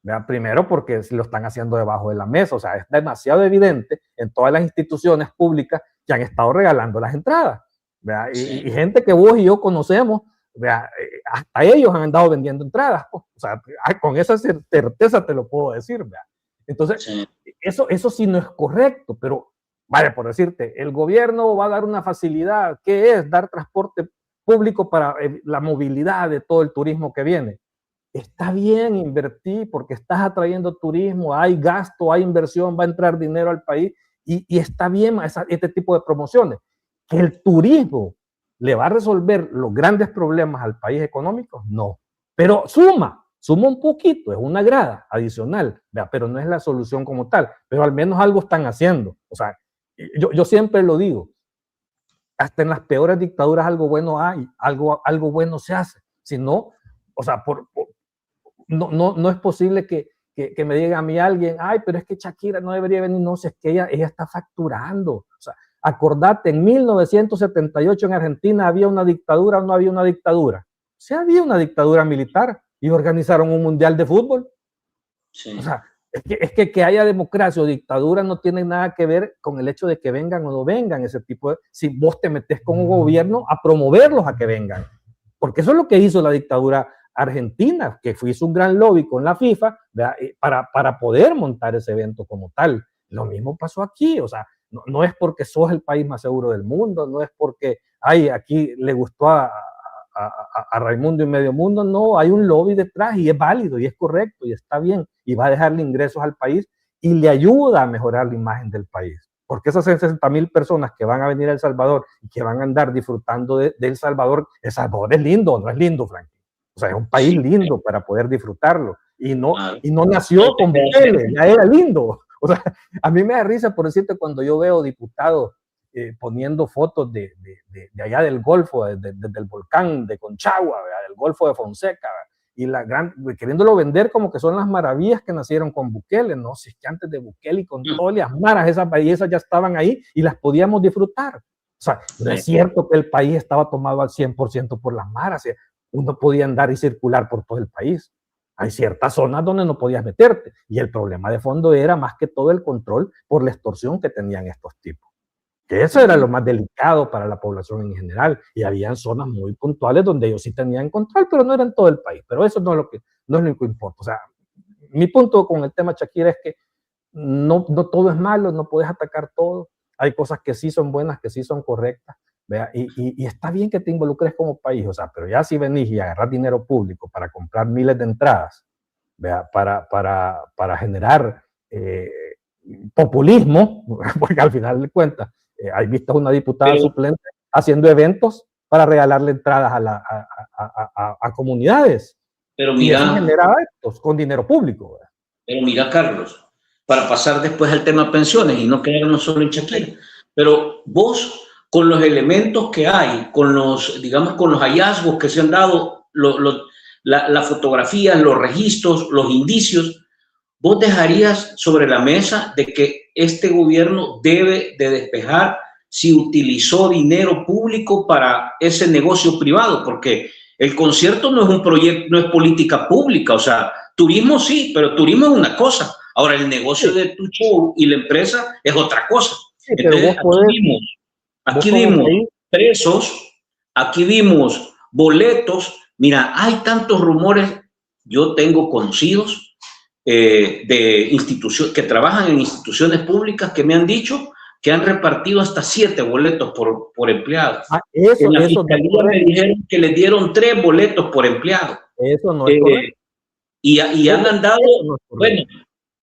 ¿Verdad? Primero porque lo están haciendo debajo de la mesa, o sea, es demasiado evidente en todas las instituciones públicas que han estado regalando las entradas, ¿verdad? Sí. Y gente que vos y yo conocemos, ¿verdad? Hasta ellos han andado vendiendo entradas, pues. O sea, con esa certeza te lo puedo decir, ¿verdad? Entonces, sí. Eso sí no es correcto, pero vale, por decirte, el gobierno va a dar una facilidad, ¿qué es? Dar transporte público para la movilidad de todo el turismo que viene. Está bien invertir porque estás atrayendo turismo, hay gasto, hay inversión, va a entrar dinero al país y está bien este tipo de promociones. Que el turismo le va a resolver los grandes problemas al país económico, no. Pero suma un poquito, es una grada adicional, ¿verdad? Pero no es la solución como tal. Pero al menos algo están haciendo. O sea, yo siempre lo digo, hasta en las peores dictaduras algo bueno hay, algo bueno se hace. Si no, o sea, no es posible que me diga a mí alguien, ay, pero es que Shakira no debería venir, no sé, es que ella está facturando. O sea, acordate, en 1978 en Argentina había una dictadura o no había una dictadura. Sí había una dictadura militar y organizaron un mundial de fútbol. Sí. O sea, es que haya democracia o dictadura no tiene nada que ver con el hecho de que vengan o no vengan ese tipo de... Si vos te metés con un gobierno a promoverlos a que vengan. Porque eso es lo que hizo la dictadura Argentina, que hizo un gran lobby con la FIFA para poder montar ese evento como tal. Lo mismo pasó aquí, o sea, no es porque sos el país más seguro del mundo, no es porque, ay, aquí le gustó a a Raimundo y Medio Mundo, no, hay un lobby detrás y es válido y es correcto y está bien y va a dejarle ingresos al país y le ayuda a mejorar la imagen del país. Porque esas 60,000 personas que van a venir a El Salvador y que van a andar disfrutando de El Salvador es lindo, ¿no es lindo, Frank? O sea, es un país lindo para poder disfrutarlo. Y no nació con Bukele, ya era lindo. O sea, a mí me da risa, por decirte, cuando yo veo diputados poniendo fotos de allá del Golfo, del volcán de Conchagua, del Golfo de Fonseca, y queriéndolo vender como que son las maravillas que nacieron con Bukele, no, si es que antes de Bukele y con todas las maras, esas bellezas ya estaban ahí y las podíamos disfrutar. O sea, no es cierto que el país estaba tomado al 100% por las maras, uno podía andar y circular por todo el país. Hay ciertas zonas donde no podías meterte y el problema de fondo era más que todo el control por la extorsión que tenían estos tipos. Que eso era lo más delicado para la población en general, y habían zonas muy puntuales donde ellos sí tenían control, pero no era en todo el país. Pero eso no es lo que importa. O sea, mi punto con el tema Shakira es que no todo es malo, no puedes atacar todo. Hay cosas que sí son buenas, que sí son correctas, ¿vea? Y está bien que te involucres como país, o sea, pero ya si venís y agarras dinero público para comprar miles de entradas, ¿vea? Para generar populismo, porque al final de cuentas, hay visto a una diputada suplente haciendo eventos para regalarle entradas a comunidades. Pero mira, y eso genera actos con dinero público. ¿Verdad? Pero mira, Carlos, para pasar después al tema pensiones y no quedarnos solo en Shakira, pero vos, con los elementos que hay, con los, digamos, con los hallazgos que se han dado, la fotografía, los registros, los indicios, ¿vos dejarías sobre la mesa de que este gobierno debe de despejar si utilizó dinero público para ese negocio privado? Porque el concierto no es un proyecto, no es política pública, o sea, turismo sí, pero turismo es una cosa. Ahora, el negocio de tu show y la empresa es otra cosa. Sí, entonces, aquí vimos presos, aquí vimos boletos. Mira, hay tantos rumores. Yo tengo conocidos de instituciones que trabajan en instituciones públicas que me han dicho que han repartido hasta 7 boletos por empleado. En la fiscalía me dijeron que les dieron 3 boletos por empleado. Eso no es correcto. Y han andado, bueno,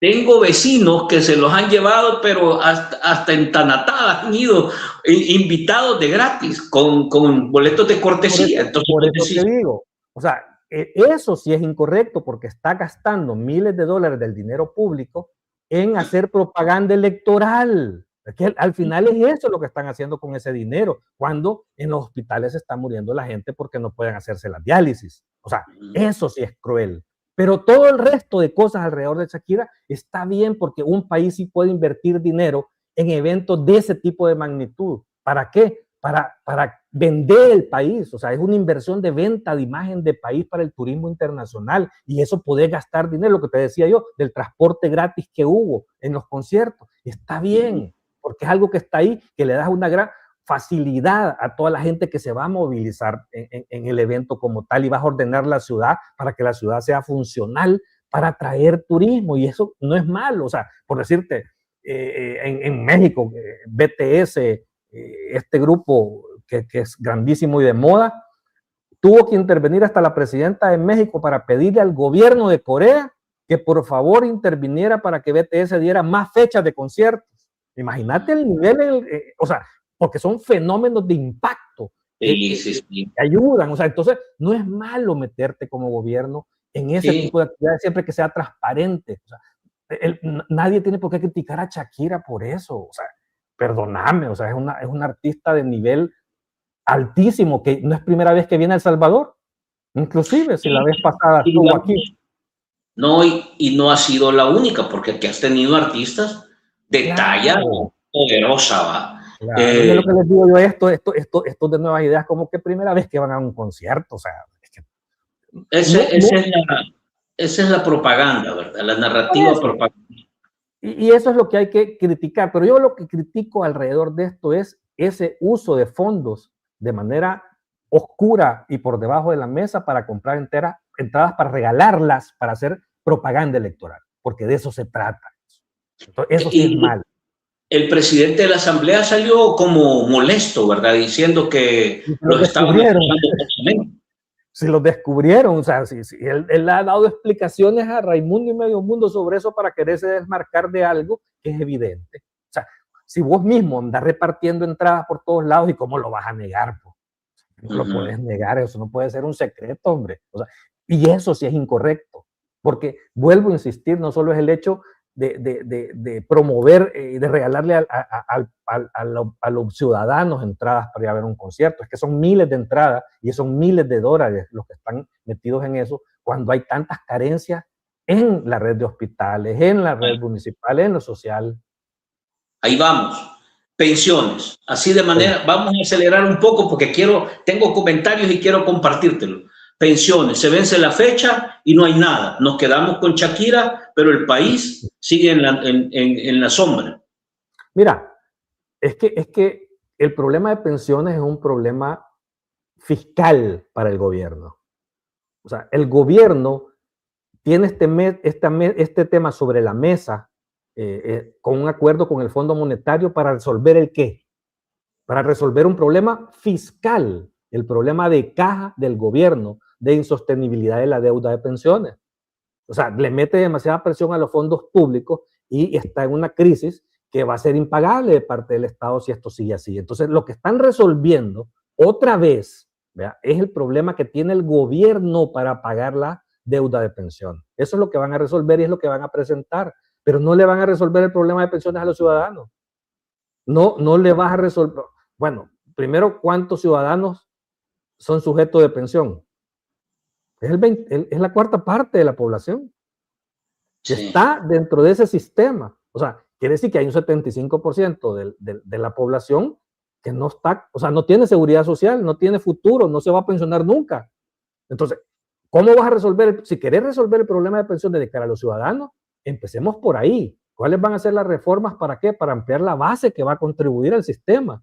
tengo vecinos que se los han llevado, pero hasta en Tanatá han ido invitados de gratis con boletos de cortesía. Entonces, por eso te digo, o sea, eso sí es incorrecto porque está gastando miles de dólares del dinero público en hacer propaganda electoral. Que al final es eso lo que están haciendo con ese dinero, cuando en los hospitales se está muriendo la gente porque no pueden hacerse la diálisis. O sea, eso sí es cruel. Pero todo el resto de cosas alrededor de Shakira está bien porque un país sí puede invertir dinero en eventos de ese tipo de magnitud. ¿Para qué? Para vender el país, o sea, es una inversión de venta de imagen de país para el turismo internacional y eso poder gastar dinero, lo que te decía yo, del transporte gratis que hubo en los conciertos, está bien, porque es algo que está ahí, que le da una gran facilidad a toda la gente que se va a movilizar en el evento como tal y vas a ordenar la ciudad para que la ciudad sea funcional para atraer turismo y eso no es malo, o sea, por decirte, en México, BTS, este grupo que es grandísimo y de moda, tuvo que intervenir hasta la presidenta de México para pedirle al gobierno de Corea que por favor interviniera para que BTS diera más fechas de conciertos. Imagínate el nivel, o sea, porque son fenómenos de impacto que ayudan, o sea, entonces no es malo meterte como gobierno en ese tipo de actividades siempre que sea transparente. O sea, nadie tiene por qué criticar a Shakira por eso, o sea, perdóname, o sea, es una artista de nivel altísimo, que no es primera vez que viene a El Salvador, inclusive si la vez pasada estuvo aquí. No, y no ha sido la única, porque aquí has tenido artistas de talla poderosa, ¿va? Claro, es lo que les digo yo, esto de nuevas ideas, como que primera vez que van a un concierto, o sea. Es que, esa es la propaganda, ¿verdad? La narrativa propaganda. Y eso es lo que hay que criticar, pero yo lo que critico alrededor de esto es ese uso de fondos de manera oscura y por debajo de la mesa para comprar entradas para regalarlas, para hacer propaganda electoral, porque de eso se trata. Entonces, eso sí es mal. El presidente de la Asamblea salió como molesto, ¿verdad? Diciendo que los estaban usando falsamente. si los descubrieron, o sea, si él ha dado explicaciones a Raimundo y medio mundo sobre eso para quererse desmarcar de algo que es evidente. O sea, si vos mismo andás repartiendo entradas por todos lados, ¿y cómo lo vas a negar? Pues? No lo puedes negar, eso no puede ser un secreto, hombre. O sea, y eso sí es incorrecto, porque vuelvo a insistir, no solo es el hecho de promover y de regalarle a los ciudadanos entradas para ir a ver un concierto. Es que son miles de entradas y son miles de dólares los que están metidos en eso cuando hay tantas carencias en la red de hospitales, en la red municipal, en lo social. Ahí vamos. Pensiones. Así de manera, vamos a acelerar un poco porque tengo comentarios y quiero compartírtelo. Pensiones, se vence la fecha y no hay nada. Nos quedamos con Shakira, pero el país sigue en la sombra. Mira, es que el problema de pensiones es un problema fiscal para el gobierno. O sea, el gobierno tiene este tema sobre la mesa con un acuerdo con el Fondo Monetario para resolver ¿el qué? Para resolver un problema fiscal, el problema de caja del gobierno, de insostenibilidad de la deuda de pensiones. O sea, le mete demasiada presión a los fondos públicos y está en una crisis que va a ser impagable de parte del Estado si esto sigue así. Entonces, lo que están resolviendo otra vez, ¿vea? Es el problema que tiene el gobierno para pagar la deuda de pensión. Eso es lo que van a resolver y es lo que van a presentar, pero no le van a resolver el problema de pensiones a los ciudadanos. No le vas a resolver. Bueno, primero, ¿cuántos ciudadanos son sujetos de pensión? Es la cuarta parte de la población que está dentro de ese sistema. O sea, quiere decir que hay un 75% de la población que no está, o sea, no tiene seguridad social, no tiene futuro, no se va a pensionar nunca. Entonces, ¿cómo vas a resolver? Si querés resolver el problema de pensiones de cara a los ciudadanos, empecemos por ahí. ¿Cuáles van a ser las reformas? ¿Para qué? Para ampliar la base que va a contribuir al sistema.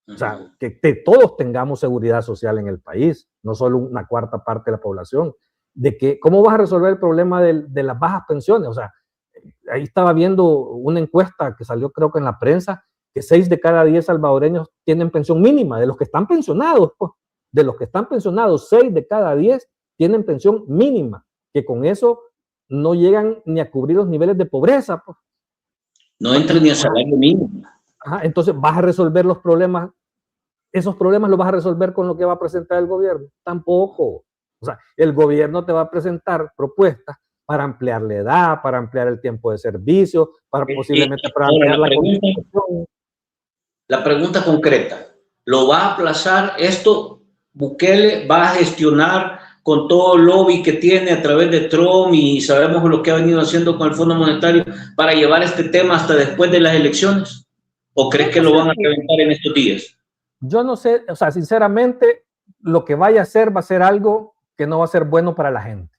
O sea, que todos tengamos seguridad social en el país, no solo una cuarta parte de la población. ¿Cómo vas a resolver el problema de las bajas pensiones? O sea, ahí estaba viendo una encuesta que salió creo que en la prensa, que 6 de cada 10 salvadoreños tienen pensión mínima, de los que están pensionados, pues, de los que están pensionados, 6 de cada 10 tienen pensión mínima, que con eso no llegan ni a cubrir los niveles de pobreza. Pues. No entran ni a salario mínimo. Ajá, entonces vas a resolver los problemas, esos problemas los vas a resolver con lo que va a presentar el gobierno. Tampoco. O sea, el gobierno te va a presentar propuestas para ampliar la edad, para ampliar el tiempo de servicio, para posiblemente para ampliar la constitución. La pregunta concreta, ¿lo va a aplazar esto? ¿Bukele va a gestionar con todo el lobby que tiene a través de Trump y sabemos lo que ha venido haciendo con el Fondo Monetario para llevar este tema hasta después de las elecciones? ¿O crees que lo van a reventar en estos días? Yo no sé, o sea, sinceramente, lo que vaya a hacer va a ser algo que no va a ser bueno para la gente.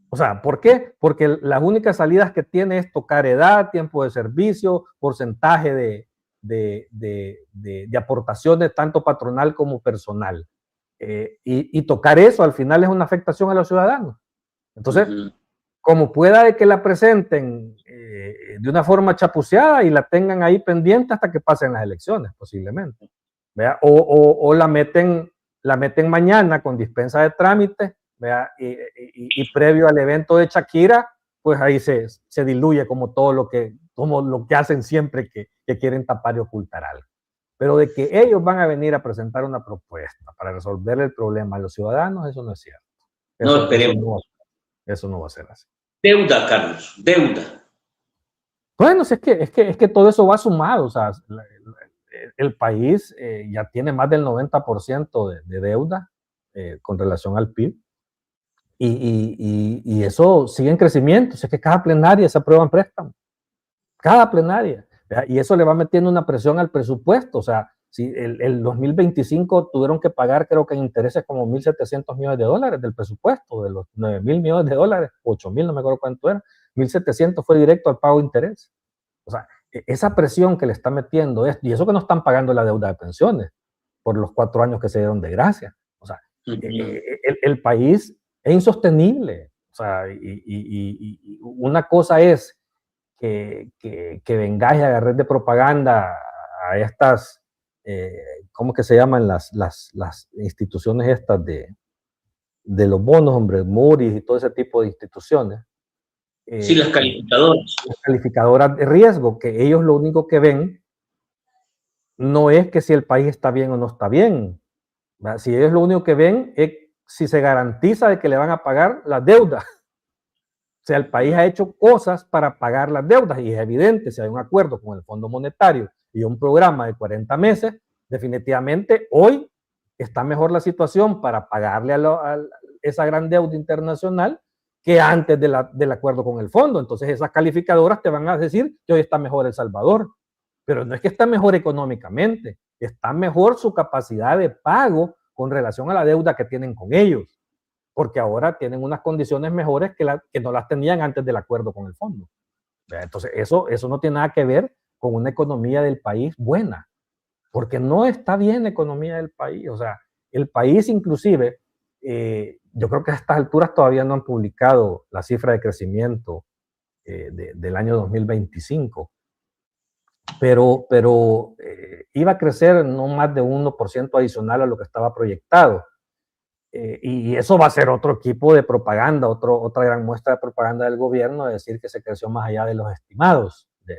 O sea, ¿por qué? Porque las únicas salidas que tiene es tocar edad, tiempo de servicio, porcentaje de aportaciones, tanto patronal como personal. Y tocar eso al final es una afectación a los ciudadanos. Entonces, como pueda de que la presenten de una forma chapuceada y la tengan ahí pendiente hasta que pasen las elecciones, posiblemente. ¿Vea? O la meten mañana con dispensa de trámite, ¿vea? Y previo al evento de Shakira, pues ahí se diluye como todo lo que hacen siempre que quieren tapar y ocultar algo. Pero de que ellos van a venir a presentar una propuesta para resolver el problema a los ciudadanos, eso no es cierto. No esperemos. Eso no va a ser así. Deuda, Carlos, deuda. Bueno, es que todo eso va sumado. O sea, el país ya tiene más del 90% de deuda con relación al PIB. Y eso sigue en crecimiento. O sea, que cada plenaria se aprueban préstamos. Cada plenaria. Y eso le va metiendo una presión al presupuesto. O sea, si el 2025 tuvieron que pagar, creo que en intereses como $1,700 millones del presupuesto, de los $9,000 millones, $8,000, no me acuerdo cuánto era, 1,700 fue directo al pago de interés. O sea, esa presión que le está metiendo, y eso que no están pagando la deuda de pensiones por los 4 años que se dieron de gracia. O sea, el país es insostenible. O sea, y una cosa es que vengáis a agarrar de propaganda a estas, ¿cómo que se llaman las instituciones estas de los bonos, hombre, Moody's y todo ese tipo de instituciones. Sí, las calificadoras. Las calificadoras de riesgo, que ellos lo único que ven no es que si el país está bien o no está bien. ¿Verdad? Si ellos lo único que ven es si se garantiza de que le van a pagar las deudas. O sea, el país ha hecho cosas para pagar las deudas y es evidente, si hay un acuerdo con el Fondo Monetario y un programa de 40 meses, definitivamente hoy está mejor la situación para pagarle a esa gran deuda internacional que antes del acuerdo con el fondo. Entonces esas calificadoras te van a decir que hoy está mejor El Salvador, pero no es que está mejor económicamente, está mejor su capacidad de pago con relación a la deuda que tienen con ellos, porque ahora tienen unas condiciones mejores que no las tenían antes del acuerdo con el fondo. Entonces eso no tiene nada que ver con una economía del país buena, porque no está bien la economía del país. O sea, el país inclusive, yo creo que a estas alturas todavía no han publicado la cifra de crecimiento del año 2025, pero iba a crecer no más de 1% adicional a lo que estaba proyectado. Y eso va a ser otro equipo de propaganda, otra gran muestra de propaganda del gobierno, de decir que se creció más allá de los estimados, de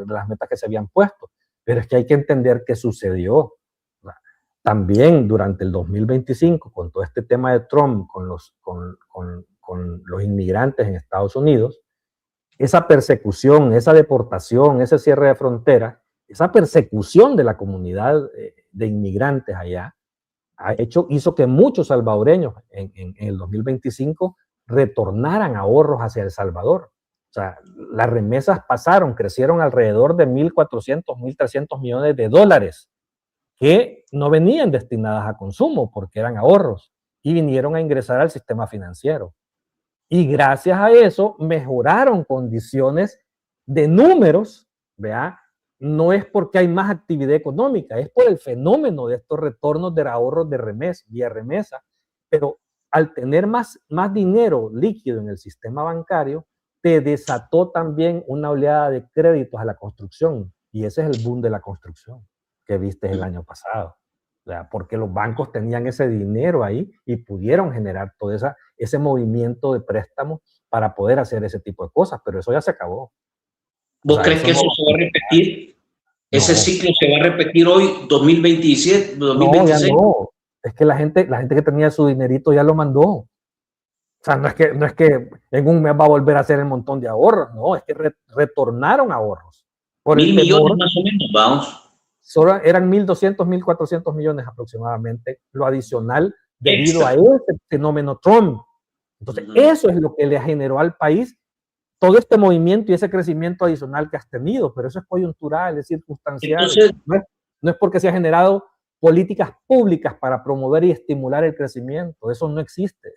las metas que se habían puesto. Pero es que hay que entender qué sucedió. También durante el 2025, con todo este tema de Trump, con los inmigrantes en Estados Unidos, esa persecución, esa deportación, ese cierre de fronteras, esa persecución de la comunidad de inmigrantes allá, hizo que muchos salvadoreños en el 2025 retornaran ahorros hacia El Salvador. O sea, las remesas crecieron alrededor de 1.400, 1.300 millones de dólares que no venían destinadas a consumo porque eran ahorros y vinieron a ingresar al sistema financiero. Y gracias a eso mejoraron condiciones de números, ¿verdad? No es porque hay más actividad económica, es por el fenómeno de estos retornos de ahorros de vía remesa, pero al tener más dinero líquido en el sistema bancario, te desató también una oleada de créditos a la construcción, y ese es el boom de la construcción que viste el año pasado, ¿verdad? Porque los bancos tenían ese dinero ahí y pudieron generar todo ese movimiento de préstamos para poder hacer ese tipo de cosas, pero eso ya se acabó. ¿Vos crees que eso se va a repetir? ¿Ese ciclo se va a repetir hoy, 2027, 2026? No, ya no. Es que la gente que tenía su dinerito ya lo mandó. O sea, no es que en un mes va a volver a hacer el montón de ahorros, no, es que retornaron ahorros. Por 1.000 millones más o menos, vamos. Solo eran 1.200, 1.400 millones aproximadamente, lo adicional debido a ese fenómeno Trump. Entonces, eso es lo que le generó al país todo este movimiento y ese crecimiento adicional que has tenido, pero eso es coyuntural, es circunstancial. Entonces, no es porque se ha generado políticas públicas para promover y estimular el crecimiento, eso no existe.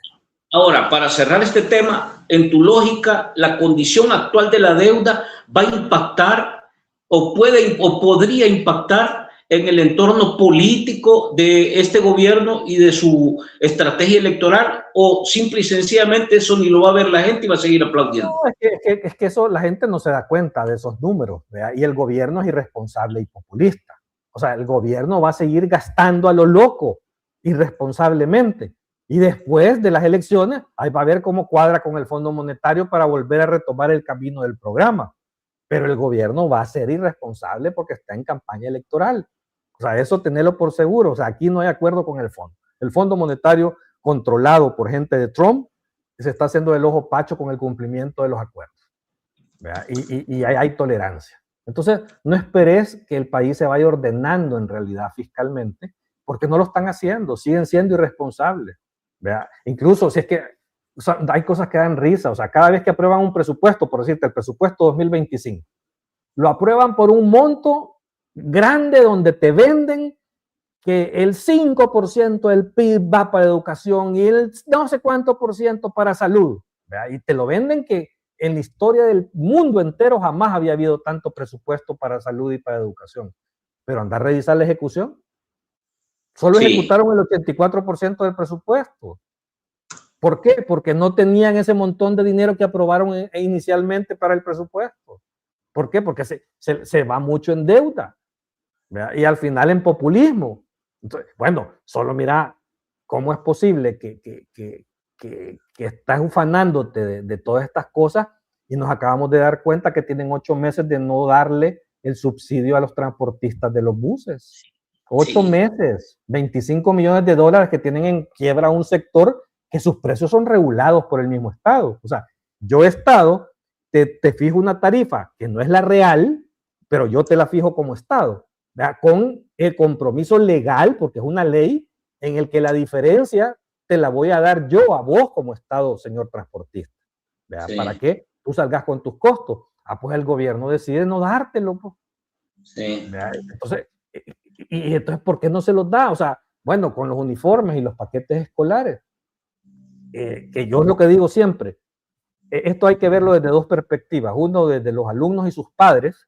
Ahora, para cerrar este tema, en tu lógica, la condición actual de la deuda va a impactar o podría impactar en el entorno político de este gobierno y de su estrategia electoral, o simple y sencillamente eso ni lo va a ver la gente y va a seguir aplaudiendo. No, es que eso la gente no se da cuenta de esos números, ¿verdad? Y el gobierno es irresponsable y populista. O sea, el gobierno va a seguir gastando a lo loco, irresponsablemente. Y después de las elecciones, ahí va a ver cómo cuadra con el Fondo Monetario para volver a retomar el camino del programa. Pero el gobierno va a ser irresponsable porque está en campaña electoral. O sea, eso tenerlo por seguro. O sea, aquí no hay acuerdo con el fondo. El Fondo Monetario, controlado por gente de Trump, se está haciendo el ojo pacho con el cumplimiento de los acuerdos. ¿Verdad? Y hay tolerancia. Entonces, no esperes que el país se vaya ordenando en realidad fiscalmente, porque no lo están haciendo, siguen siendo irresponsables. ¿Verdad? Incluso si es que o sea, hay cosas que dan risa. O sea, cada vez que aprueban un presupuesto, por decirte, el presupuesto 2025, lo aprueban por un monto grande donde te venden que el 5% del PIB va para educación y el no sé cuánto por ciento para salud. ¿Verdad? Y te lo venden que en la historia del mundo entero jamás había habido tanto presupuesto para salud y para educación. Pero anda a revisar la ejecución. Solo ejecutaron el 84% del presupuesto. ¿Por qué? Porque no tenían ese montón de dinero que aprobaron inicialmente para el presupuesto. ¿Por qué? Porque se va mucho en deuda, ¿verdad? Y al final en populismo. Entonces, bueno, solo mira ¿cómo es posible que estás ufanándote de todas estas cosas y nos acabamos de dar cuenta que tienen 8 meses de no darle el subsidio a los transportistas de los buses? 8 meses, 25 millones de dólares que tienen en quiebra un sector que sus precios son regulados por el mismo Estado. O sea, yo Estado te fijo una tarifa que no es la real, pero yo te la fijo como Estado, ¿verdad? Con el compromiso legal, porque es una ley en el que la diferencia te la voy a dar yo a vos como Estado, señor transportista, ¿verdad? Sí. ¿Para qué? Tú salgas con tus costos. Ah, pues el gobierno decide no dártelo, pues. Sí. Entonces, y entonces, ¿por qué no se los da? O sea, bueno, con los uniformes y los paquetes escolares, que yo es lo que digo siempre, esto hay que verlo desde dos perspectivas. Uno, desde los alumnos y sus padres,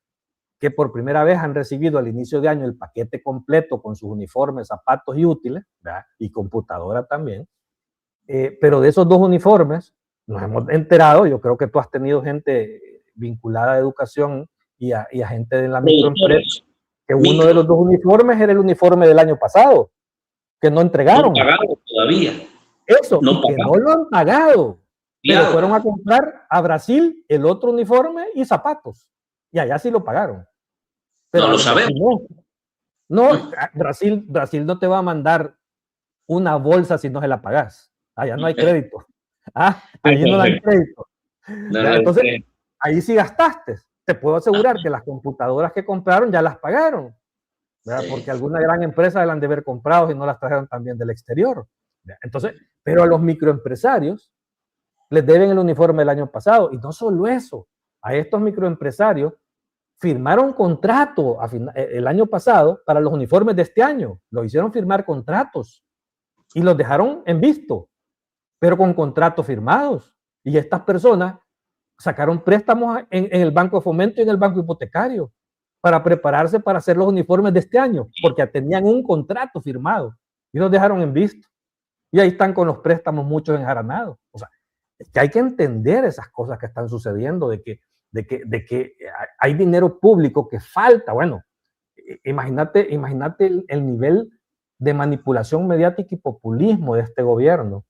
que por primera vez han recibido al inicio de año el paquete completo con sus uniformes, zapatos y útiles, ¿verdad? Y computadora también. Pero de esos dos uniformes nos hemos enterado, yo creo que tú has tenido gente vinculada a educación y a gente de la microempresa, que uno de los dos uniformes era el uniforme del año pasado, que no entregaron. No pagado todavía. Eso, no, y que no lo han pagado. Pero fueron a comprar a Brasil el otro uniforme y zapatos. Y allá sí lo pagaron. Pero no lo sabemos. No, Brasil no te va a mandar una bolsa si no se la pagas. Allá no hay crédito. Allí no dan crédito. Entonces, ahí sí gastaste. Te puedo asegurar que las computadoras que compraron ya las pagaron. Sí. Porque alguna gran empresa la han de haber comprado y no las trajeron también del exterior. Entonces, pero a los microempresarios les deben el uniforme del año pasado. Y no solo eso, a estos microempresarios firmaron contrato el año pasado para los uniformes de este año. Los hicieron firmar contratos y los dejaron en visto, pero con contratos firmados. Y estas personas sacaron préstamos en el Banco de Fomento y en el Banco Hipotecario para prepararse para hacer los uniformes de este año, porque tenían un contrato firmado y los dejaron en visto. Y ahí están con los préstamos muchos enjaranados. O sea, es que hay que entender esas cosas que están sucediendo, de que hay dinero público que falta. Bueno, imagínate el nivel de manipulación mediática y populismo de este gobierno.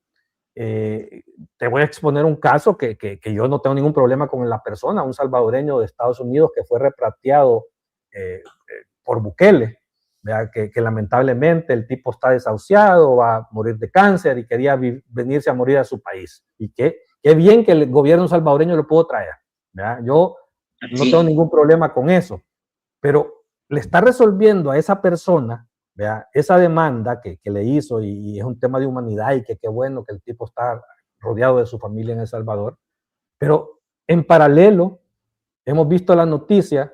Te voy a exponer un caso que yo no tengo ningún problema con la persona, un salvadoreño de Estados Unidos que fue repatriado por Bukele, que lamentablemente el tipo está desahuciado, va a morir de cáncer y quería venirse a morir a su país. Y qué bien que el gobierno salvadoreño lo pudo traer. ¿Verdad? Yo no tengo ningún problema con eso, pero le está resolviendo a esa persona, ¿verdad?, esa demanda que le hizo, y es un tema de humanidad, y que qué bueno que el tipo está rodeado de su familia en El Salvador. Pero en paralelo hemos visto la noticia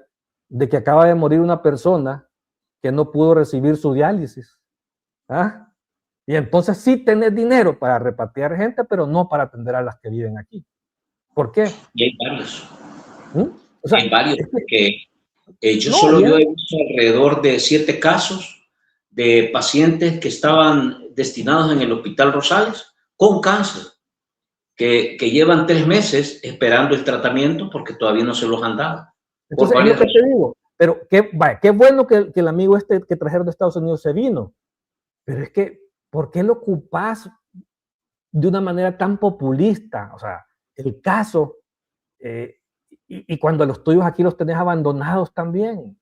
de que acaba de morir una persona que no pudo recibir su diálisis. Y entonces sí tenés dinero para repatriar gente, pero no para atender a las que viven aquí. ¿Por qué? Y hay varios. O sea, hay varios, porque yo he visto alrededor de 7 casos de pacientes que estaban destinados en el Hospital Rosales con cáncer, que llevan 3 meses esperando el tratamiento porque todavía no se los han dado. Entonces, es lo que te digo, pero qué bueno que el amigo que trajeron de Estados Unidos se vino, pero es que, ¿por qué lo ocupás de una manera tan populista? O sea, el caso, y cuando los tuyos aquí los tenés abandonados también.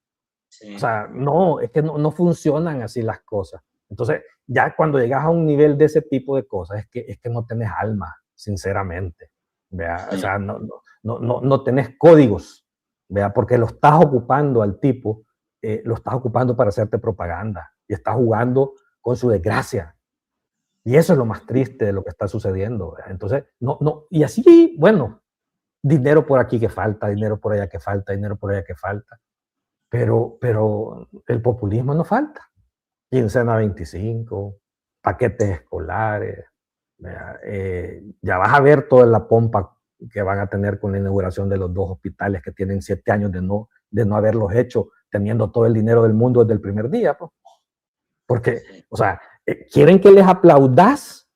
Sí. O sea, no, es que no funcionan así las cosas. Entonces, ya cuando llegas a un nivel de ese tipo de cosas, es que no tenés alma, sinceramente. ¿Vea? Sí. O sea, no tenés códigos, ¿vea? Porque lo estás ocupando al tipo, lo estás ocupando para hacerte propaganda y estás jugando con su desgracia. Y eso es lo más triste de lo que está sucediendo. ¿Vea? Entonces, y así, bueno, dinero por aquí que falta, dinero por allá que falta, dinero por allá que falta. Pero el populismo no falta. Quincena 25, paquetes escolares. Ya vas a ver toda la pompa que van a tener con la inauguración de los 2 hospitales que tienen 7 años de no haberlos hecho, teniendo todo el dinero del mundo desde el primer día. Pues. Porque, o sea, quieren que les aplaudas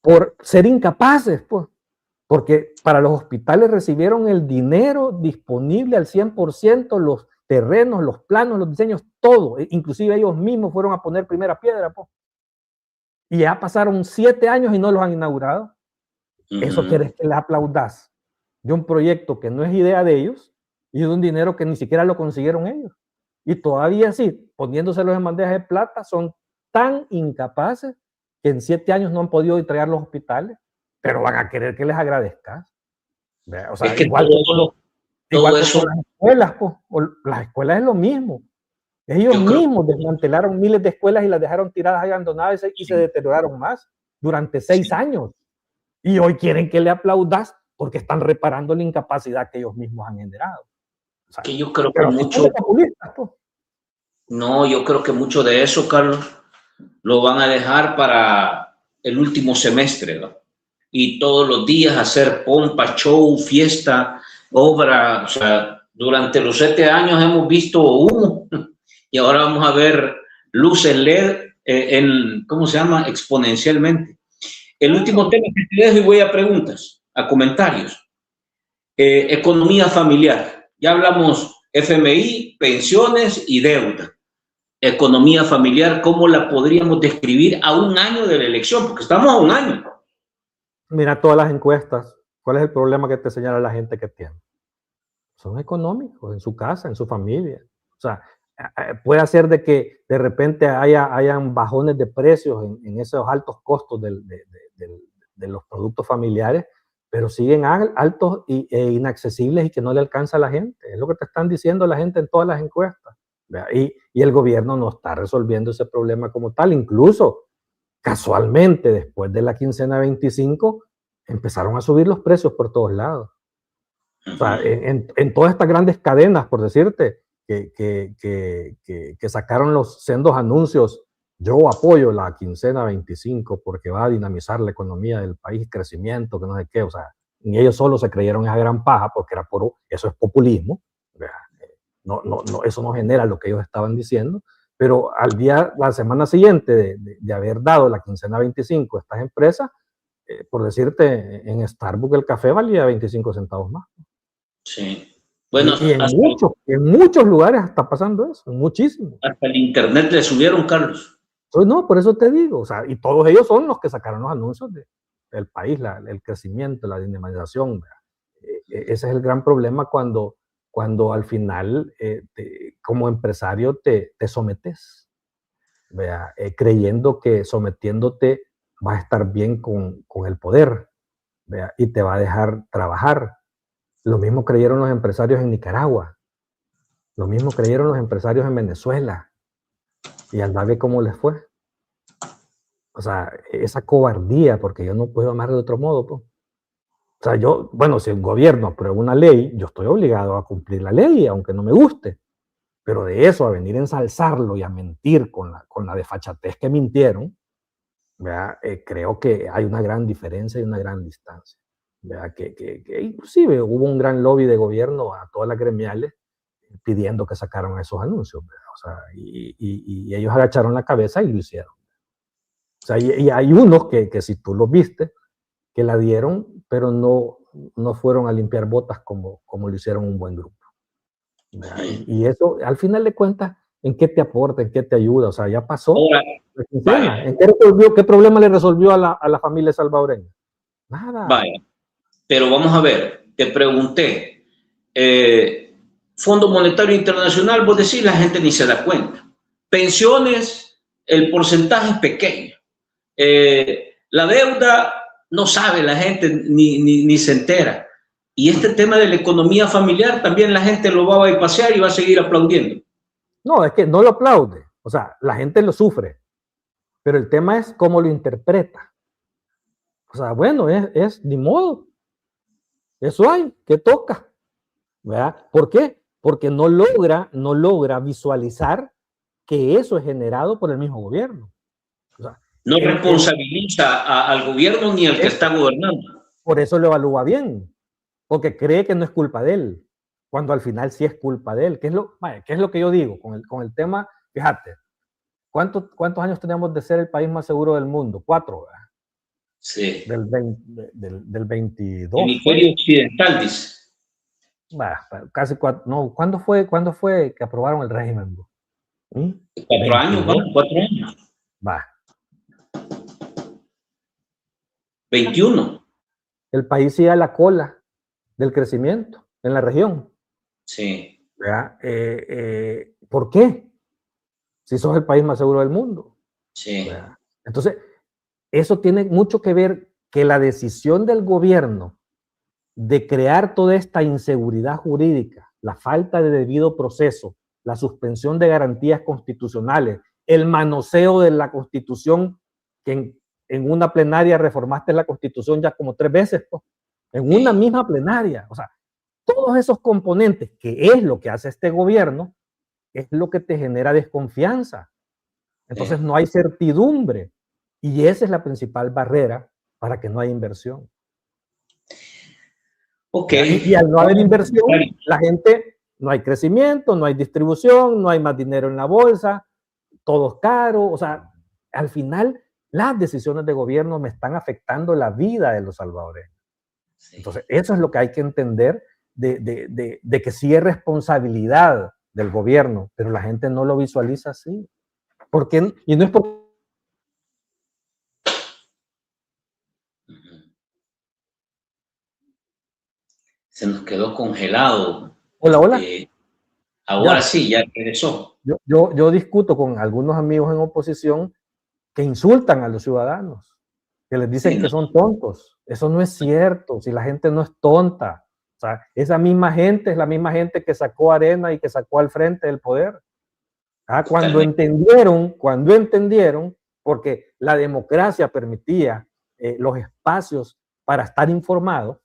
por ser incapaces, pues. Porque para los hospitales recibieron el dinero disponible al 100%, los terrenos, los planos, los diseños, todo. Inclusive ellos mismos fueron a poner primera piedra. Po. Y ya pasaron 7 años y no los han inaugurado. Eso quieres que les aplaudas de un proyecto que no es idea de ellos y de un dinero que ni siquiera lo consiguieron ellos. Y todavía sí, poniéndoselos en bandejas de plata, son tan incapaces que en 7 años no han podido entregar los hospitales, pero van a querer que les agradezcas. O sea, es que igual todo eso, con las escuelas, pues, las escuelas es lo mismo. Ellos mismos desmantelaron miles de escuelas y las dejaron tiradas y abandonadas y se deterioraron más durante 6 años. Y hoy quieren que le aplaudas porque están reparando la incapacidad que ellos mismos han generado. O sea, que yo creo que mucho... No, yo creo que mucho de eso, Carlos, lo van a dejar para el último semestre, ¿no? Y todos los días hacer pompa, show, fiesta, obra. O sea, durante los 7 años hemos visto humo y ahora vamos a ver luces LED ¿cómo se llama? Exponencialmente. El último tema que te dejo y voy a preguntas, a comentarios. Economía familiar. Ya hablamos FMI, pensiones y deuda. Economía familiar, ¿cómo la podríamos describir a un año de la elección? Porque estamos a un año. Mira todas las encuestas. ¿Cuál es el problema que te señala la gente que tiene? Son económicos, en su casa, en su familia. O sea, puede hacer de que de repente hayan bajones de precios en esos altos costos de los productos familiares, pero siguen altos e inaccesibles y que no le alcanza a la gente. Es lo que te están diciendo la gente en todas las encuestas. Y el gobierno no está resolviendo ese problema como tal. Incluso, casualmente, después de la quincena 25, empezaron a subir los precios por todos lados. O sea, en todas estas grandes cadenas, por decirte, que sacaron los sendos anuncios, yo apoyo la quincena 25 porque va a dinamizar la economía del país, crecimiento, que no sé qué. O sea, ni ellos solos se creyeron esa gran paja porque era eso es populismo. No, eso no genera lo que ellos estaban diciendo, pero la semana siguiente de haber dado la quincena 25 a estas empresas, por decirte, en Starbucks el café valía 25 centavos más. Sí. Bueno, y en muchos lugares está pasando eso, muchísimo. Hasta el internet le subieron, Carlos. Pues no, por eso te digo, o sea, y todos ellos son los que sacaron los anuncios del país, el crecimiento, la dinamización. Ese es el gran problema cuando al final, como empresario, te sometes, creyendo que sometiéndote vas a estar bien con el poder, y te va a dejar trabajar. Lo mismo creyeron los empresarios en Nicaragua, lo mismo creyeron los empresarios en Venezuela, y anda a ver cómo les fue. O sea, esa cobardía, porque yo no puedo amar de otro modo, pues. O sea, bueno, si el gobierno aprueba una ley, yo estoy obligado a cumplir la ley, aunque no me guste. Pero de eso a venir a ensalzarlo y a mentir con la desfachatez que mintieron, creo que hay una gran diferencia y una gran distancia. Que inclusive hubo un gran lobby de gobierno a todas las gremiales pidiendo que sacaran esos anuncios. O sea, y ellos agacharon la cabeza y lo hicieron. O sea, y hay unos que si tú los viste, que la dieron, pero no fueron a limpiar botas como lo hicieron un buen grupo. Y eso, al final de cuentas, ¿en qué te aporta? ¿En qué te ayuda? O sea, ya pasó. ¿Qué problema le resolvió a la familia salvadoreña? Nada. Vaya. Pero vamos a ver, te pregunté, Fondo Monetario Internacional, vos decís, la gente ni se da cuenta. Pensiones, el porcentaje es pequeño. La deuda, no sabe la gente, ni se entera. Y este tema de la economía familiar, también la gente lo va a bypassear y va a seguir aplaudiendo. No, es que no lo aplaude. O sea, la gente lo sufre. Pero el tema es cómo lo interpreta. O sea, bueno, es ni modo. Eso hay, que toca. ¿Verdad? ¿Por qué? Porque no logra visualizar que eso es generado por el mismo gobierno. O sea, no responsabiliza al gobierno ni al que está gobernando. Por eso lo evalúa bien, porque cree que no es culpa de él, cuando al final sí es culpa de él. ¿Qué es lo que yo digo con el tema? Fíjate, ¿cuántos años tenemos de ser el país más seguro del mundo? 4, ¿verdad? Sí. Del 22. Hemisferio occidental, dice. Casi 4. No, ¿cuándo fue que aprobaron el régimen? 4 años, ¿no? 4 años. 21. El país sigue a la cola del crecimiento en la región. Sí. ¿Por qué? Si sos el país más seguro del mundo. Sí. Entonces, eso tiene mucho que ver que la decisión del gobierno de crear toda esta inseguridad jurídica, la falta de debido proceso, la suspensión de garantías constitucionales, el manoseo de la Constitución, que en una plenaria reformaste la Constitución ya como 3 veces, pues, en una misma plenaria. O sea, todos esos componentes, que es lo que hace este gobierno, es lo que te genera desconfianza. Entonces no hay certidumbre. Y esa es la principal barrera para que no haya inversión. Okay. Y al no haber inversión, la gente, no hay crecimiento, no hay distribución, no hay más dinero en la bolsa, todo es caro. O sea, al final, las decisiones de gobierno me están afectando la vida de los salvadoreños. Sí. Entonces, eso es lo que hay que entender de que sí es responsabilidad del gobierno, pero la gente no lo visualiza así. ¿Por qué? Y no es porque se nos quedó congelado. Hola, hola. Ahora ya. Sí, ya regresó. Yo discuto con algunos amigos en oposición que insultan a los ciudadanos, que les dicen que son tontos. Eso no es cierto, si la gente no es tonta. O sea, esa misma gente es la misma gente que sacó a Arena y que sacó al frente del poder. Cuando entendieron, porque la democracia permitía los espacios para estar informados,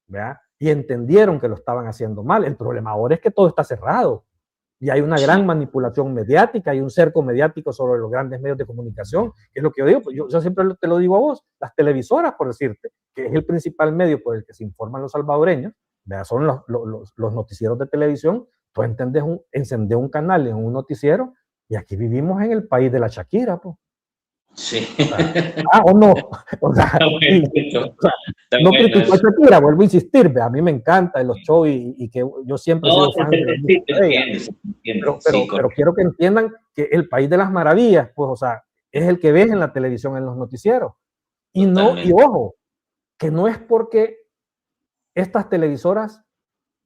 ¿verdad? Y entendieron que lo estaban haciendo mal. El problema ahora es que todo está cerrado y hay una gran manipulación mediática, hay un cerco mediático sobre los grandes medios de comunicación, que es lo que yo digo. Pues yo siempre te lo digo a vos, las televisoras, por decirte, que es el principal medio por el que se informan los salvadoreños, ¿verdad? Son los noticieros de televisión. Tú encendés un canal en un noticiero y aquí vivimos en el país de la Shakira, pues. Sí. ¿O no? O sea, no critico a Shakira, vuelvo a insistir, a mí me encanta los shows y que yo siempre he sido fan de la música de ella. Pero quiero que entiendan que el país de las maravillas, pues, o sea, es el que ves en la televisión, en los noticieros. Y ojo, que no es porque estas televisoras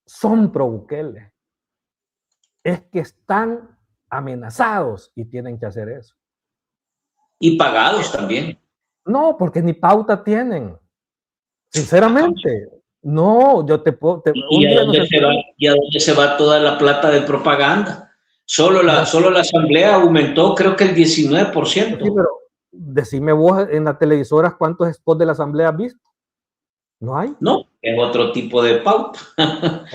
son pro Bukele, es que están amenazados y tienen que hacer eso. Y pagados también. No, porque ni pauta tienen. Sinceramente. No, yo te puedo... ¿Y a dónde se va toda la plata de propaganda? Solo la asamblea aumentó, creo que el 19%. Sí, pero decime vos en las televisoras cuántos spots de la asamblea has visto. ¿No hay? No, es otro tipo de pauta.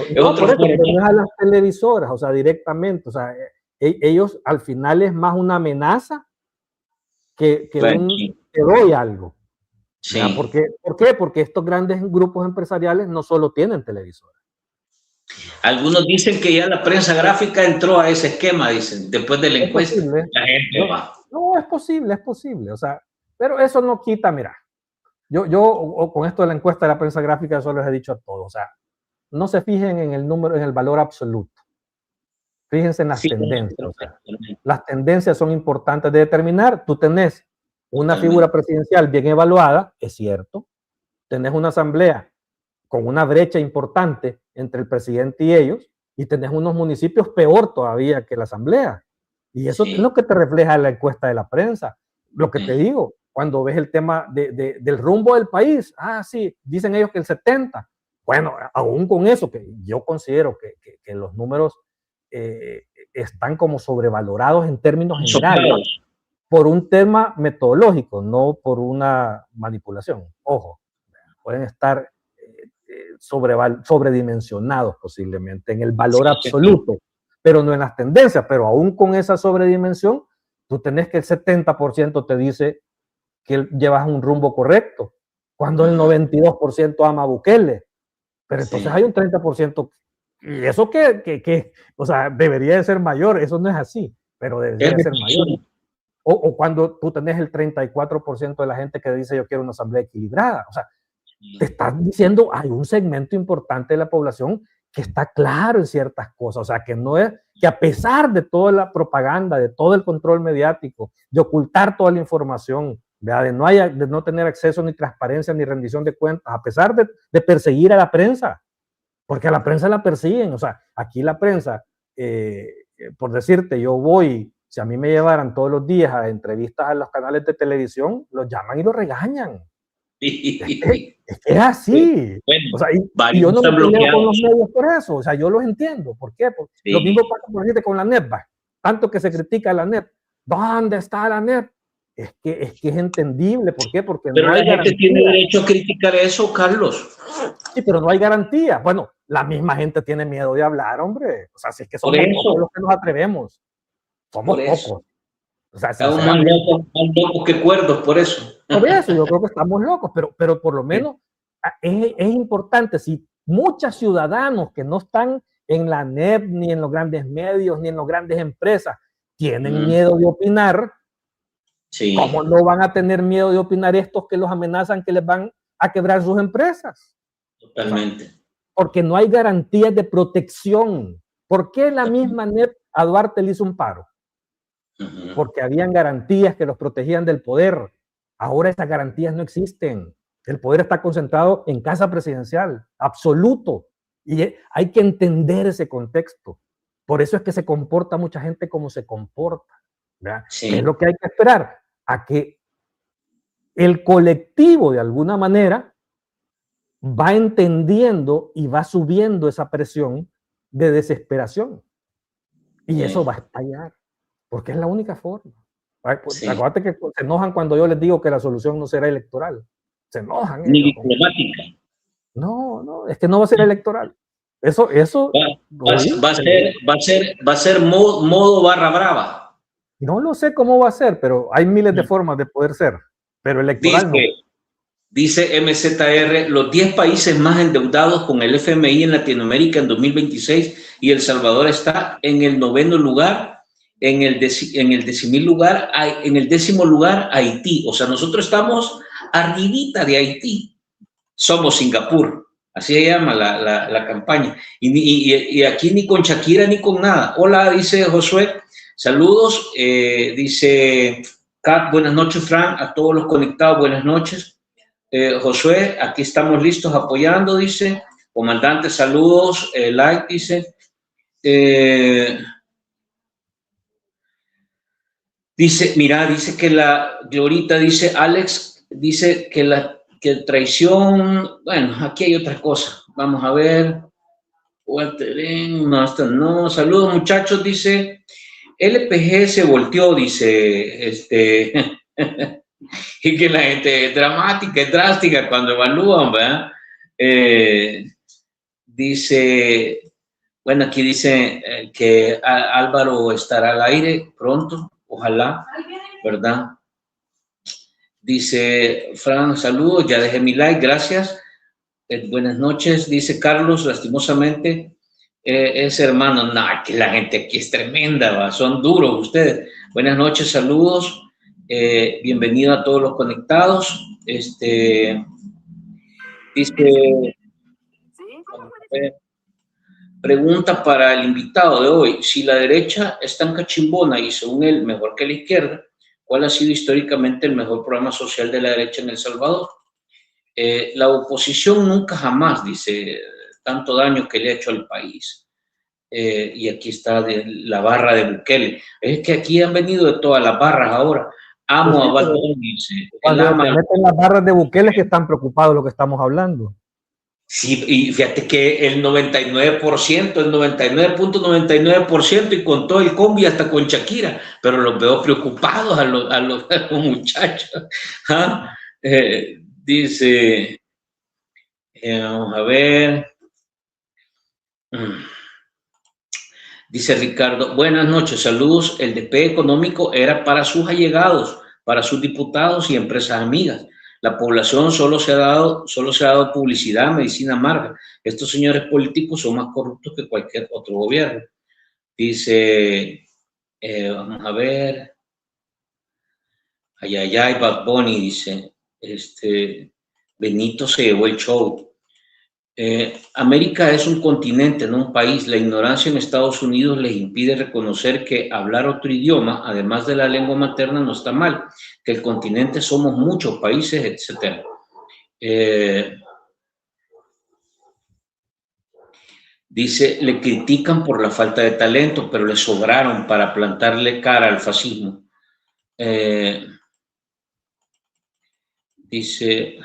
Es otro por eso, pero no es a las televisoras, o sea, directamente. O sea, ellos al final es más una amenaza que te doy algo. Sí. ¿Por qué? Porque estos grandes grupos empresariales no solo tienen televisoras. Algunos dicen que ya la prensa gráfica entró a ese esquema, dicen, después de la encuesta. La gente va. No, es posible. O sea, pero eso no quita, mira, yo con esto de la encuesta de la prensa gráfica, eso les he dicho a todos. O sea, no se fijen en el número, en el valor absoluto. Fíjense en las tendencias. O sea, las tendencias son importantes de determinar. Tú tenés una figura presidencial bien evaluada, es cierto. Tenés una asamblea con una brecha importante entre el presidente y ellos, y tenés unos municipios peor todavía que la asamblea. Y eso es lo que te refleja la encuesta de la prensa. Lo que te digo, cuando ves el tema del rumbo del país, sí, dicen ellos que el 70%. Bueno, aún con eso, que yo considero que los números están como sobrevalorados en términos generales, por un tema metodológico, no por una manipulación. Ojo, pueden estar sobredimensionados posiblemente en el valor absoluto, pero no en las tendencias. Pero aún con esa sobredimensión, tú tenés que el 70% te dice que llevas un rumbo correcto, cuando el 92% ama a Bukele. Pero entonces hay un 30%, y eso o sea, debería de ser mayor. Eso no es así, pero debería de ser mayor. O cuando tú tenés el 34% de la gente que dice yo quiero una asamblea equilibrada. O sea, te estás diciendo hay un segmento importante de la población que está claro en ciertas cosas. O sea, que no es que a pesar de toda la propaganda, de todo el control mediático, de ocultar toda la información, ¿verdad? De no tener acceso ni transparencia ni rendición de cuentas, a pesar de perseguir a la prensa, porque a la prensa la persiguen. O sea, aquí la prensa, por decirte, yo voy, si a mí me llevaran todos los días a entrevistas a los canales de televisión, los llaman y los regañan. Es así. Bueno, o sea, y yo no me peleo con los medios por eso. O sea, yo los entiendo. ¿Por qué? Porque lo mismo pasa, por decirte, con la NEP. Tanto que se critica la NEP. ¿Dónde está la NEP? Es que es entendible. ¿Por qué? Porque pero no hay la gente tiene derecho a criticar eso, Carlos. Sí, pero no hay garantía. Bueno, la misma gente tiene miedo de hablar, hombre. O sea, si es que somos pocos los que nos atrevemos. Somos pocos. O sea, estamos más locos que cuerdos, por eso. Por eso yo creo que estamos locos, pero por lo menos es importante, si muchos ciudadanos que no están en la NEP, ni en los grandes medios, ni en las grandes empresas, tienen miedo de opinar, ¿cómo no van a tener miedo de opinar estos que los amenazan que les van a quebrar sus empresas? Totalmente. O sea, porque no hay garantías de protección. ¿Por qué la misma NEP a Duarte le hizo un paro? Porque habían garantías que los protegían del poder. Ahora esas garantías no existen. El poder está concentrado en casa presidencial, absoluto. Y hay que entender ese contexto. Por eso es que se comporta mucha gente como se comporta. ¿Qué es lo que hay que esperar? A que el colectivo, de alguna manera, va entendiendo y va subiendo esa presión de desesperación. Y eso va a estallar. Porque es la única forma. Acuérdate que se enojan cuando yo les digo que la solución no será electoral. Se enojan. Ni diplomática. No, es que no va a ser electoral. Eso va a ser modo barra brava. No lo sé cómo va a ser, pero hay miles de formas de poder ser. Pero electoral no. Dice MZR, los 10 países más endeudados con el FMI en Latinoamérica en 2026 y El Salvador está en el 9º lugar. En el 10º lugar Haití. O sea, nosotros estamos arribita de Haití. Somos Singapur. Así se llama la campaña. Y aquí ni con Shakira ni con nada. Hola, dice Josué. Saludos. Dice Kat, buenas noches, Frank. A todos los conectados, buenas noches. Josué, aquí estamos listos apoyando, dice. Comandante, saludos. Like, dice. Dice, mira, dice que la Glorita, dice Alex, dice que traición, bueno, aquí hay otra cosa, vamos a ver, Walter, no, esta no, saludos muchachos, dice, LPG se volteó, dice, y que la gente es dramática, es drástica cuando evalúan, ¿verdad? Dice, bueno, aquí dice que Álvaro estará al aire pronto. Ojalá, ¿verdad? Dice Fran, saludos, ya dejé mi like, gracias. Buenas noches, dice Carlos, lastimosamente, ese hermano, no, que la gente aquí es tremenda, ¿va? Son duros ustedes. Buenas noches, saludos, bienvenido a todos los conectados. Dice, pregunta para el invitado de hoy, si la derecha es tan cachimbona y según él mejor que la izquierda, ¿cuál ha sido históricamente el mejor programa social de la derecha en El Salvador? La oposición nunca jamás, dice, tanto daño que le ha hecho al país. Y aquí está la barra de Bukele. Es que aquí han venido de todas las barras ahora. Amo a Bad Bunny, dice. Cuando te meten las barras de Bukele es que están preocupados de lo que estamos hablando. Sí, y fíjate que el 99%, el 99.99% y con todo el combi hasta con Shakira, pero los veo preocupados a los muchachos. ¿Ah? Dice, vamos a ver. Dice Ricardo, buenas noches, saludos. El DP económico era para sus allegados, para sus diputados y empresas amigas. La población solo se ha dado publicidad, medicina amarga. Estos señores políticos son más corruptos que cualquier otro gobierno. Dice, vamos a ver. Ay, Bad Bunny, dice, Benito se llevó el show. América es un continente, no un país. La ignorancia en Estados Unidos les impide reconocer que hablar otro idioma, además de la lengua materna, no está mal, que el continente somos muchos países, etc. Dice, le critican por la falta de talento, pero le sobraron para plantarle cara al fascismo. Dice,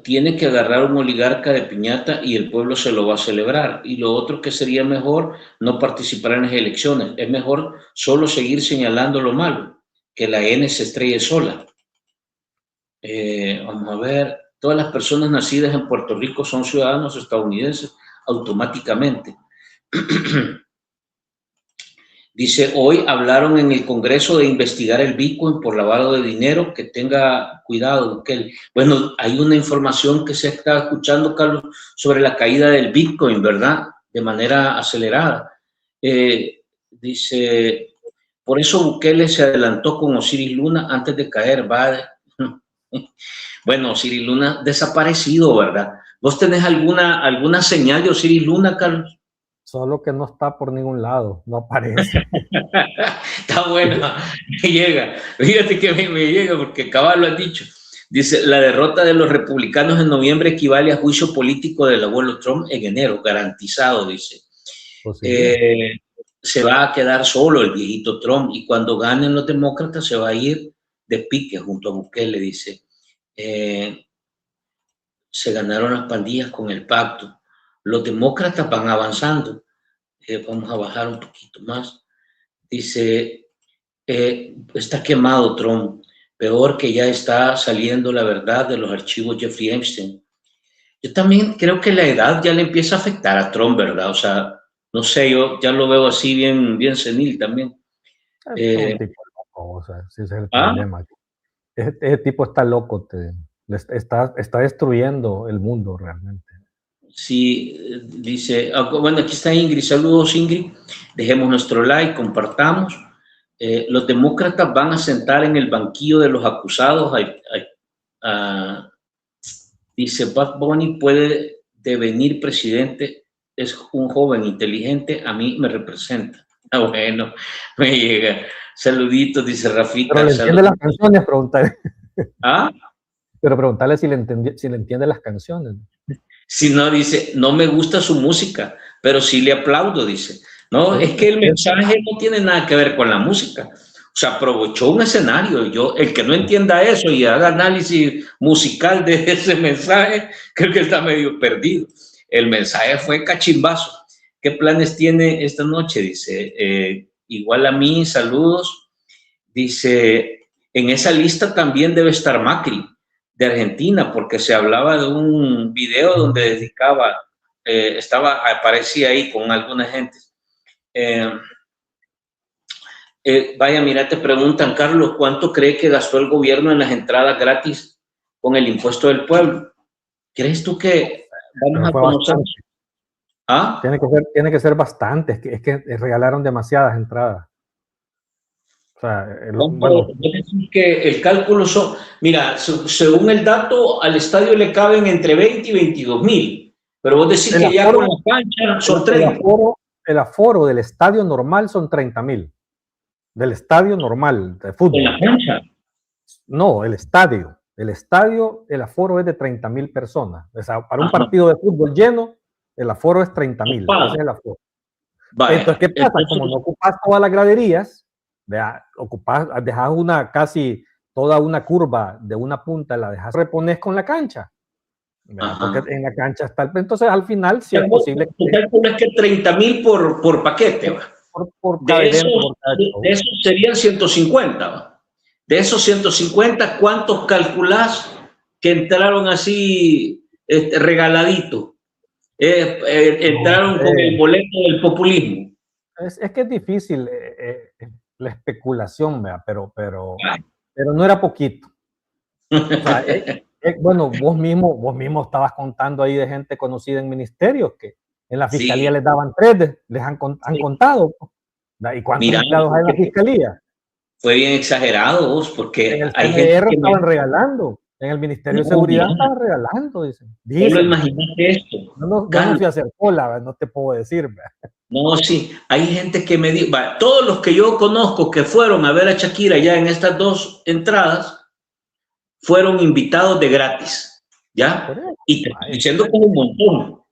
tiene que agarrar un oligarca de piñata y el pueblo se lo va a celebrar. Y lo otro que sería mejor, no participar en las elecciones. Es mejor solo seguir señalando lo malo, que la N se estrelle sola. Vamos a ver, todas las personas nacidas en Puerto Rico son ciudadanos estadounidenses automáticamente. Dice, hoy hablaron en el Congreso de investigar el Bitcoin por lavado de dinero, que tenga cuidado, Bukele. Bueno, hay una información que se está escuchando, Carlos, sobre la caída del Bitcoin, ¿verdad? De manera acelerada. Dice, por eso Bukele se adelantó con Osiris Luna antes de caer, va. Bueno, Osiris Luna desaparecido, ¿verdad? ¿Vos tenés alguna señal de Osiris Luna, Carlos? Solo que no está por ningún lado, no aparece. Está bueno, me llega. Fíjate que me llega porque cabal lo ha dicho. Dice, la derrota de los republicanos en noviembre equivale a juicio político del abuelo Trump en enero, garantizado, dice. Pues sí. Se va a quedar solo el viejito Trump y cuando ganen los demócratas se va a ir de pique junto a Bukele, dice. Se ganaron las pandillas con el pacto. Los demócratas van avanzando. Vamos a bajar un poquito más. Dice, está quemado Trump. Peor que ya está saliendo la verdad de los archivos Jeffrey Epstein. Yo también creo que la edad ya le empieza a afectar a Trump, ¿verdad? O sea, no sé, yo ya lo veo así bien senil también. Es un tipo loco, o sea, ese es el problema. Ese tipo está loco, está destruyendo el mundo realmente. Sí, dice, bueno, aquí está Ingrid, saludos Ingrid, dejemos nuestro like, compartamos. Los demócratas van a sentar en el banquillo de los acusados, dice, Bad Bunny puede devenir presidente, es un joven inteligente, a mí me representa. Bueno, me llega. Saluditos, dice Rafita. Pero le entiende las canciones, pregúntale. ¿Ah? Pero preguntarle si le entiende las canciones. Si no, dice, no me gusta su música, pero sí le aplaudo, dice. No, es que el mensaje no tiene nada que ver con la música. O sea, aprovechó un escenario. El que no entienda eso y haga análisis musical de ese mensaje, creo que está medio perdido. El mensaje fue cachimbazo. ¿Qué planes tiene esta noche? Dice, igual a mí, saludos. Dice, en esa lista también debe estar Macri, de Argentina, porque se hablaba de un video donde dedicaba, aparecía ahí con alguna gente. Vaya, mira, te preguntan, Carlos, ¿cuánto cree que gastó el gobierno en las entradas gratis con el impuesto del pueblo? ¿Crees tú que vamos a conocer? ¿Ah? Tiene que ser bastante, es que regalaron demasiadas entradas. O sea, bueno, decir que el cálculo son, mira, según el dato, al estadio le caben entre 20 y 22 mil, pero vos decís que ya con la cancha son 30. El aforo del estadio normal son 30,000. Del estadio normal de fútbol. ¿En la cancha? No, el estadio. El aforo es de 30,000 personas. O sea, para un partido de fútbol lleno, el aforo es 30,000. Ese es el aforo. Vaya, entonces, ¿qué pasa? Como no ocupas todas las graderías, dejas toda una curva de una punta, la dejas, repones con la cancha. Porque en la cancha está entonces al final sí es posible que 30,000 por paquete. De esos serían 150. De esos 150, ¿cuántos calculás que entraron así regaladitos? Entraron con el boleto del populismo. Es que es difícil la especulación, pero no era poquito. O sea, bueno, vos mismo estabas contando ahí de gente conocida en ministerios que en la fiscalía les daban 3, les han contado. ¿Y cuántos empleados hay en la fiscalía? Fue bien exagerado, porque en el CNR estaban regalando. En el Ministerio de Seguridad estaba regalando, dicen. Pero imagínate esto. No fui a hacer cola, no te puedo decir. No, sí, hay gente que me dice, todos los que yo conozco que fueron a ver a Shakira ya en estas 2 entradas, fueron invitados de gratis, ¿ya? Y te estoy diciendo como un montón.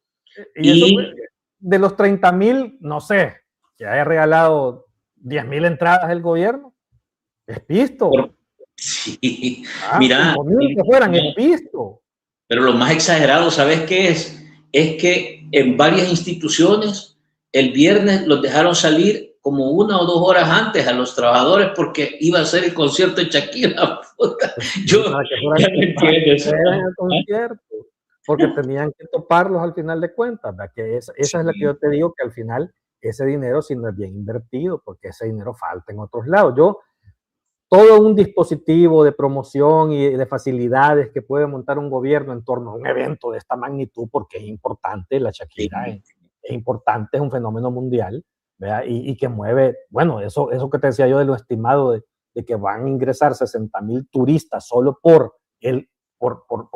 Y de los 30,000, no sé, que haya regalado 10,000 entradas el gobierno, es pisto. Sí, mira. 5,000 que fueran, es pisto. Pero lo más exagerado, ¿sabes qué es? Es que en varias instituciones el viernes los dejaron salir como 1 o 2 horas antes a los trabajadores porque iba a ser el concierto de Shakira. Yo ya me entiendo. Porque tenían que toparlos al final de cuentas. Que esa es la que yo te digo, que al final ese dinero sí no es bien invertido, porque ese dinero falta en otros lados. Todo un dispositivo de promoción y de facilidades que puede montar un gobierno en torno a un evento de esta magnitud, porque es importante, la Shakira es importante, es un fenómeno mundial, ¿verdad? Y que mueve, bueno, eso que te decía yo de lo estimado de que van a ingresar 60,000 turistas solo por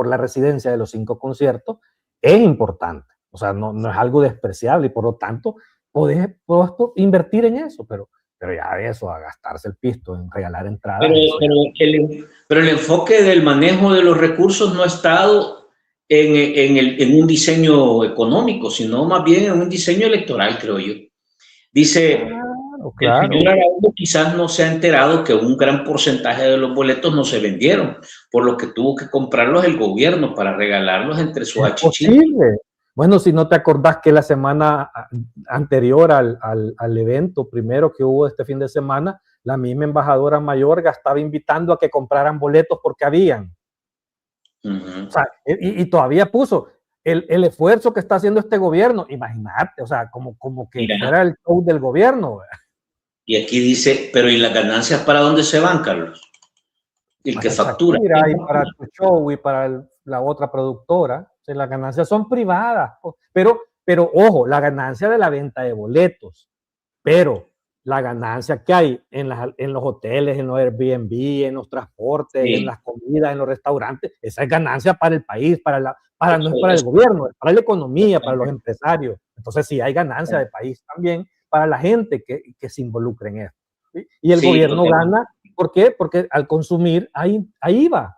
la residencia de los 5 conciertos, es importante. O sea, no es algo despreciable y por lo tanto podés invertir en eso, pero ya de eso a gastarse el pisto en regalar entradas. Pero el enfoque del manejo de los recursos no ha estado en un diseño económico, sino más bien en un diseño electoral, creo yo. Dice, claro. El señor Araújo quizás no se ha enterado que un gran porcentaje de los boletos no se vendieron, por lo que tuvo que comprarlos el gobierno para regalarlos entre sus achichitos. Bueno, si no te acordás que la semana anterior al evento primero que hubo este fin de semana, la misma embajadora Mayorga estaba invitando a que compraran boletos porque habían. O sea, y todavía puso el esfuerzo que está haciendo este gobierno. Imagínate, o sea, como que fuera el show del gobierno. Y aquí dice, pero ¿y las ganancias para dónde se van, Carlos? El que factura. Y para tu show y para la otra productora. Las ganancias son privadas, pero ojo, la ganancia de la venta de boletos, pero la ganancia que hay en los hoteles, en los Airbnb, en los transportes, en las comidas, en los restaurantes, esa es ganancia para el país, no es para el gobierno, es para la economía, para los empresarios. Entonces sí hay ganancia de país también para la gente que se involucre en esto. ¿Sí? Y el gobierno gana, ¿por qué? Porque al consumir ahí va.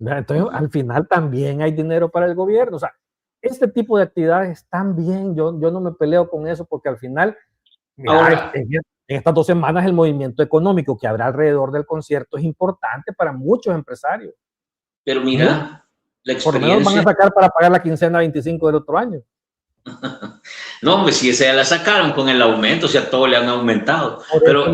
Entonces, al final también hay dinero para el gobierno. O sea, este tipo de actividades están bien. Yo no me peleo con eso porque al final, mira, en estas 2 semanas el movimiento económico que habrá alrededor del concierto es importante para muchos empresarios. Pero mira, la experiencia... Por lo menos van a sacar para pagar la quincena 25 del otro año. No, hombre, si esa ya la sacaron con el aumento, o sea, todo le han aumentado. Pero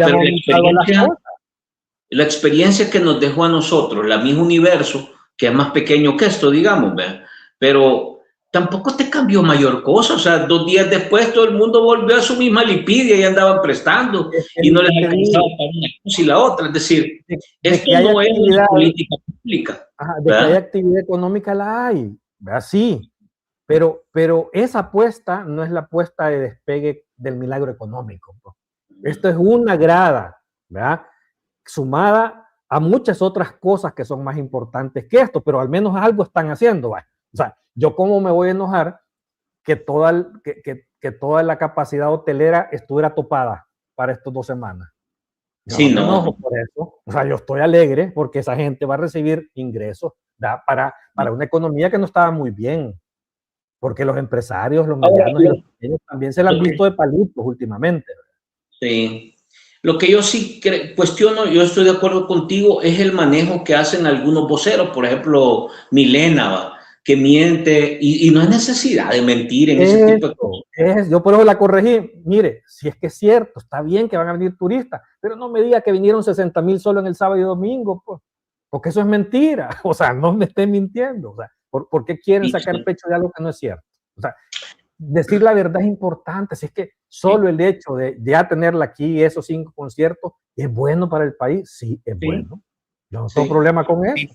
la experiencia que nos dejó a nosotros, la misma Universo, que es más pequeño que esto, digamos, ¿verdad? Pero tampoco te cambió mayor cosa. O sea, 2 días después todo el mundo volvió a su misma lipidia y andaban prestando y no les alcanzaba para una cosa y la otra. Es decir, esto no es una política pública. De que hay actividad económica, la hay, ¿verdad? Sí, pero esa apuesta no es la apuesta de despegue del milagro económico. Esto es una grada, ¿verdad? Sumada a muchas otras cosas que son más importantes que esto, pero al menos algo están haciendo. ¿Va? O sea, yo cómo me voy a enojar que toda la capacidad hotelera estuviera topada para estas 2 semanas. Yo sí, no me enojo por eso. O sea, yo estoy alegre porque esa gente va a recibir ingresos para una economía que no estaba muy bien, porque los empresarios, los medianos y los pequeños también se la han visto de palitos últimamente. Sí. Lo que yo sí cuestiono, yo estoy de acuerdo contigo, es el manejo que hacen algunos voceros, por ejemplo, Milena, que miente, y no hay necesidad de mentir en ese tipo de cosas. Yo por eso la corregí. Mire, si es que es cierto, está bien que van a venir turistas, pero no me diga que vinieron 60,000 solo en el sábado y domingo, pues, porque eso es mentira. O sea, no me estén mintiendo. O sea, ¿por qué quieren sacar pecho de algo que no es cierto? O sea, decir la verdad es importante. Si es que solo el hecho de ya tenerla aquí, esos 5 conciertos, ¿es bueno para el país? Sí, es bueno. Yo no tengo problema con eso.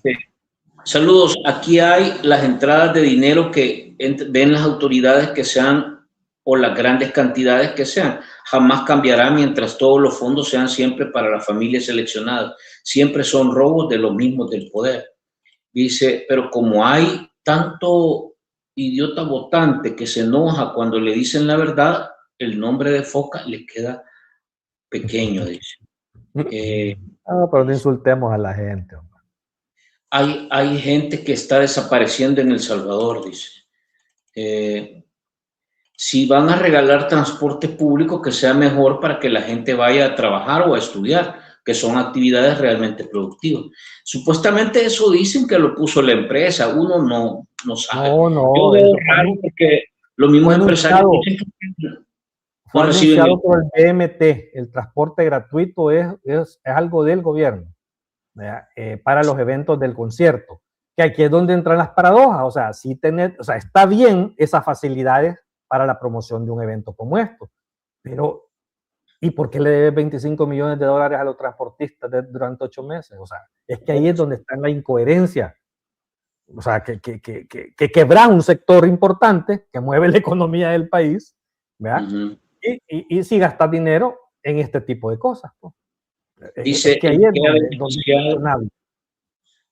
Saludos. Aquí hay las entradas de dinero que ven las autoridades que sean, o las grandes cantidades que sean. Jamás cambiará mientras todos los fondos sean siempre para las familias seleccionadas. Siempre son robos de los mismos del poder. Dice, pero como hay tanto idiota votante que se enoja cuando le dicen la verdad, el nombre de Foca le queda pequeño, dice. Pero no insultemos a la gente. Hay gente que está desapareciendo en El Salvador, dice. Si van a regalar transporte público, que sea mejor para que la gente vaya a trabajar o a estudiar, que son actividades realmente productivas. Supuestamente eso dicen que lo puso la empresa, uno no sabe. Yo veo raro porque los mismos empresarios dicen que fue anunciado por el BMT, el transporte gratuito es algo del gobierno para los eventos del concierto, que aquí es donde entran las paradojas, o sea, sí tener, o sea, está bien esas facilidades para la promoción de un evento como esto, pero ¿y por qué le debe 25 millones de dólares a los transportistas durante 8 meses? O sea, es que ahí es donde está la incoherencia. O sea, que quebrar un sector importante que mueve la economía del país, ¿verdad? Y si gastas dinero en este tipo de cosas. Pues. Dice, es que ahí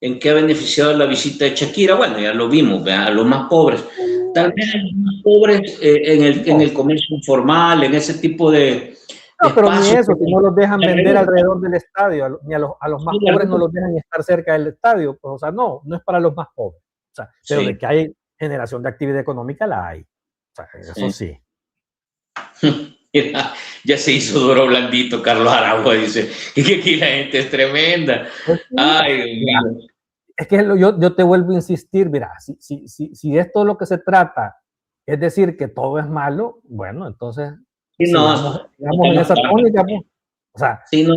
¿en qué ha beneficiado la visita de Shakira? Bueno, ya lo vimos, ¿verdad? A los más pobres. Tal vez a los más pobres en el comercio informal, en ese tipo de no, pero ni eso, que no los dejan vender alrededor del estadio, ni a los más pobres no los dejan estar cerca del estadio. Pues, o sea, no es para los más pobres. O sea, pero de que hay generación de actividad económica, la hay. O sea, eso sí. Mira, ya se hizo duro blandito Carlos Aragua, dice, y que aquí la gente es tremenda. Pues sí, ay, Dios mío. Es que yo te vuelvo a insistir, mira, si esto es lo que se trata, es decir, que todo es malo, bueno, entonces sí, sigamos en esa tónica, pues. O sea, sí,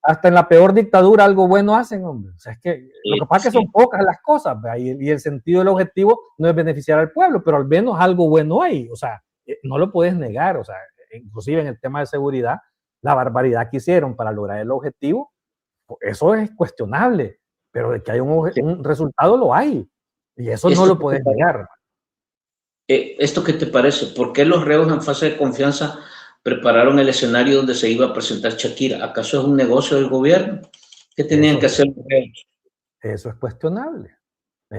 hasta en la peor dictadura algo bueno hacen, hombre. O sea, es que sí, lo que pasa es que son pocas las cosas, y el sentido del objetivo no es beneficiar al pueblo, pero al menos algo bueno hay. O sea, no lo puedes negar. O sea, inclusive en el tema de seguridad, la barbaridad que hicieron para lograr el objetivo, eso es cuestionable, pero de que hay un resultado lo hay. Y eso no lo puedes negar. ¿Esto qué te parece? ¿Por qué los reos en fase de confianza prepararon el escenario donde se iba a presentar Shakira? ¿Acaso es un negocio del gobierno? ¿Qué tenían que hacer los reos? Eso es cuestionable.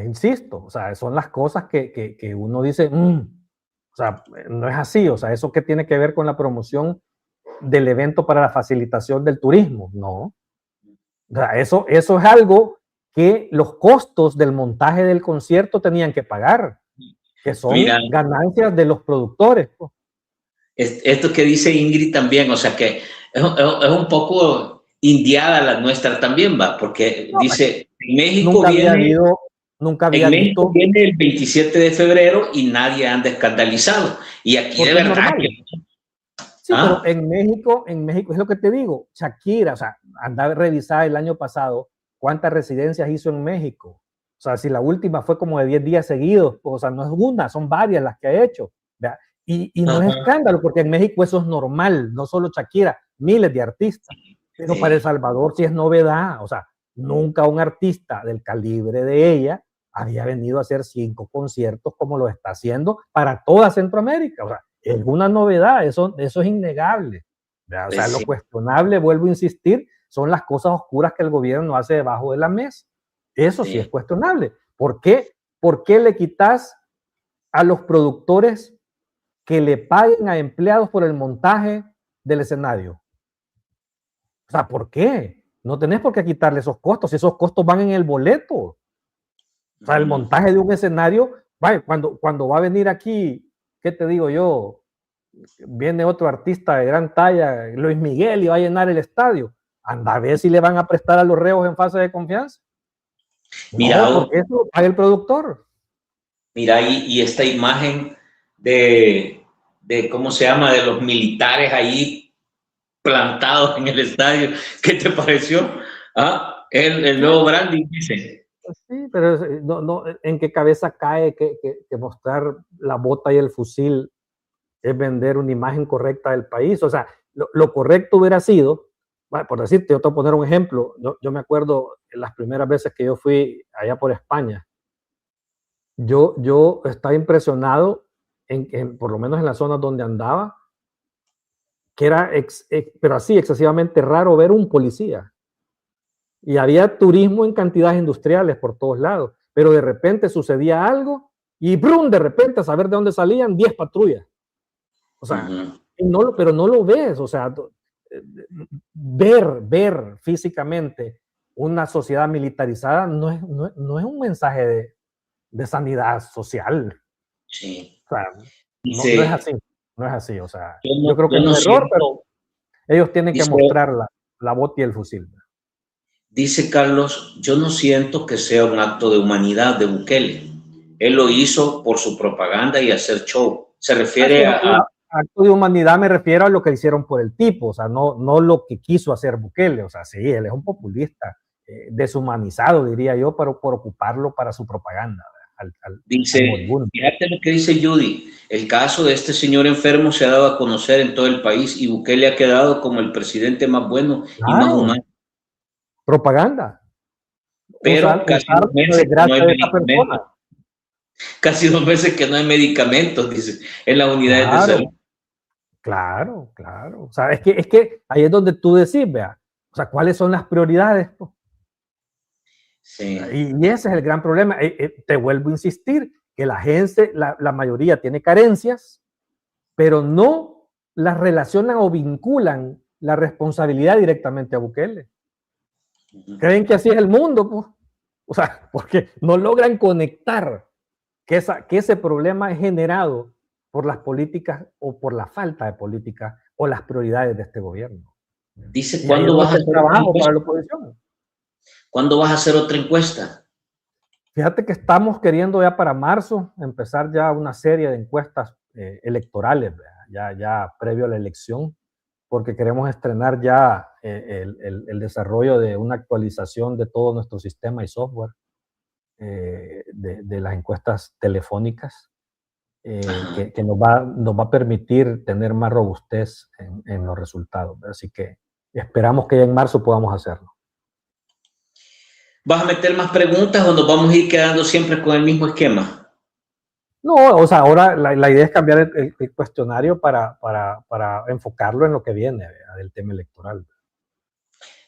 Insisto, o sea, son las cosas que uno dice, o sea, no es así. O sea, ¿eso qué tiene que ver con la promoción del evento para la facilitación del turismo? No. O sea, eso es algo que los costos del montaje del concierto tenían que pagar, que son ganancias de los productores. Pues. Esto que dice Ingrid también, o sea que es un poco indiada la nuestra también, va, porque no, dice, en México viene el 27 de febrero y nadie anda escandalizado. Y aquí de verdad que... Sí, pero en México es lo que te digo, Shakira, o sea, anda a revisar el año pasado cuántas residencias hizo en México. O sea, si la última fue como de 10 días seguidos, o sea, no es una, son varias las que ha hecho. ¿verdad? Y no es escándalo, porque en México eso es normal, no solo Shakira, miles de artistas. Pero para El Salvador sí es novedad, o sea, nunca un artista del calibre de ella había venido a hacer 5 conciertos como lo está haciendo para toda Centroamérica. O sea, es una novedad, eso es innegable. ¿verdad? O sea, lo cuestionable, vuelvo a insistir, son las cosas oscuras que el gobierno hace debajo de la mesa. Eso sí es cuestionable. ¿Por qué? ¿Por qué le quitas a los productores que le paguen a empleados por el montaje del escenario? O sea, ¿por qué? No tenés por qué quitarle esos costos, esos costos van en el boleto. O sea, el montaje de un escenario, vaya, cuando va a venir aquí, ¿qué te digo yo? Viene otro artista de gran talla, Luis Miguel, y va a llenar el estadio. Anda a ver si le van a prestar a los reos en fase de confianza. Mira, no, porque eso paga el productor. Mira, y esta imagen de ¿cómo se llama? De los militares ahí plantados en el estadio. ¿Qué te pareció? ¿Ah? El nuevo branding, dice. Sí, pero no, ¿en qué cabeza cae que mostrar la bota y el fusil es vender una imagen correcta del país? O sea, lo correcto hubiera sido, por decirte, yo te voy a poner un ejemplo. Yo me acuerdo en las primeras veces que yo fui allá por España, yo estaba impresionado, por lo menos en las zonas donde andaba, que era, pero así, excesivamente raro ver un policía. y había turismo en cantidades industriales por todos lados, pero de repente sucedía algo y ¡brum! De repente, a saber de dónde salían 10 patrullas. O sea, pero no lo ves, o sea, ver físicamente una sociedad militarizada no es un mensaje de sanidad social. Sí. O sea, no es así, no es así, o sea, yo creo que es un error, pero ellos tienen que mostrar la bota y el fusil. Dice Carlos, yo no siento que sea un acto de humanidad de Bukele. Él lo hizo por su propaganda y hacer show. Se refiere a... Acto de humanidad me refiero a lo que hicieron por el tipo, o sea, no lo que quiso hacer Bukele, o sea, sí, él es un populista, deshumanizado, diría yo, pero por ocuparlo para su propaganda. Dice, fíjate lo que dice Judy, el caso de este señor enfermo se ha dado a conocer en todo el país y Bukele ha quedado como el presidente más bueno y más humano. Propaganda. Pero casi 2 meses que no hay medicamentos. Casi 2 meses que no hay medicamentos, dice, en las unidades de salud. Claro. O sea, es que ahí es donde tú decís, vea, o sea, ¿cuáles son las prioridades? Sí. Y ese es el gran problema. Te vuelvo a insistir que la gente, la mayoría tiene carencias, pero no las relacionan o vinculan la responsabilidad directamente a Bukele. Creen que así es el mundo, pues. O sea, porque no logran conectar que ese problema es generado por las políticas o por la falta de políticas o las prioridades de este gobierno. Dice, ¿cuándo vas a hacer trabajo para la oposición? ¿Cuándo vas a hacer otra encuesta? Fíjate que estamos queriendo ya para marzo empezar ya una serie de encuestas electorales, ya previo a la elección, porque queremos estrenar ya el desarrollo de una actualización de todo nuestro sistema y software de las encuestas telefónicas, que nos va a permitir tener más robustez en los resultados. Así que esperamos que ya en marzo podamos hacerlo. ¿Vas a meter más preguntas o nos vamos a ir quedando siempre con el mismo esquema? No, o sea, ahora la idea es cambiar el cuestionario para enfocarlo en lo que viene del tema electoral.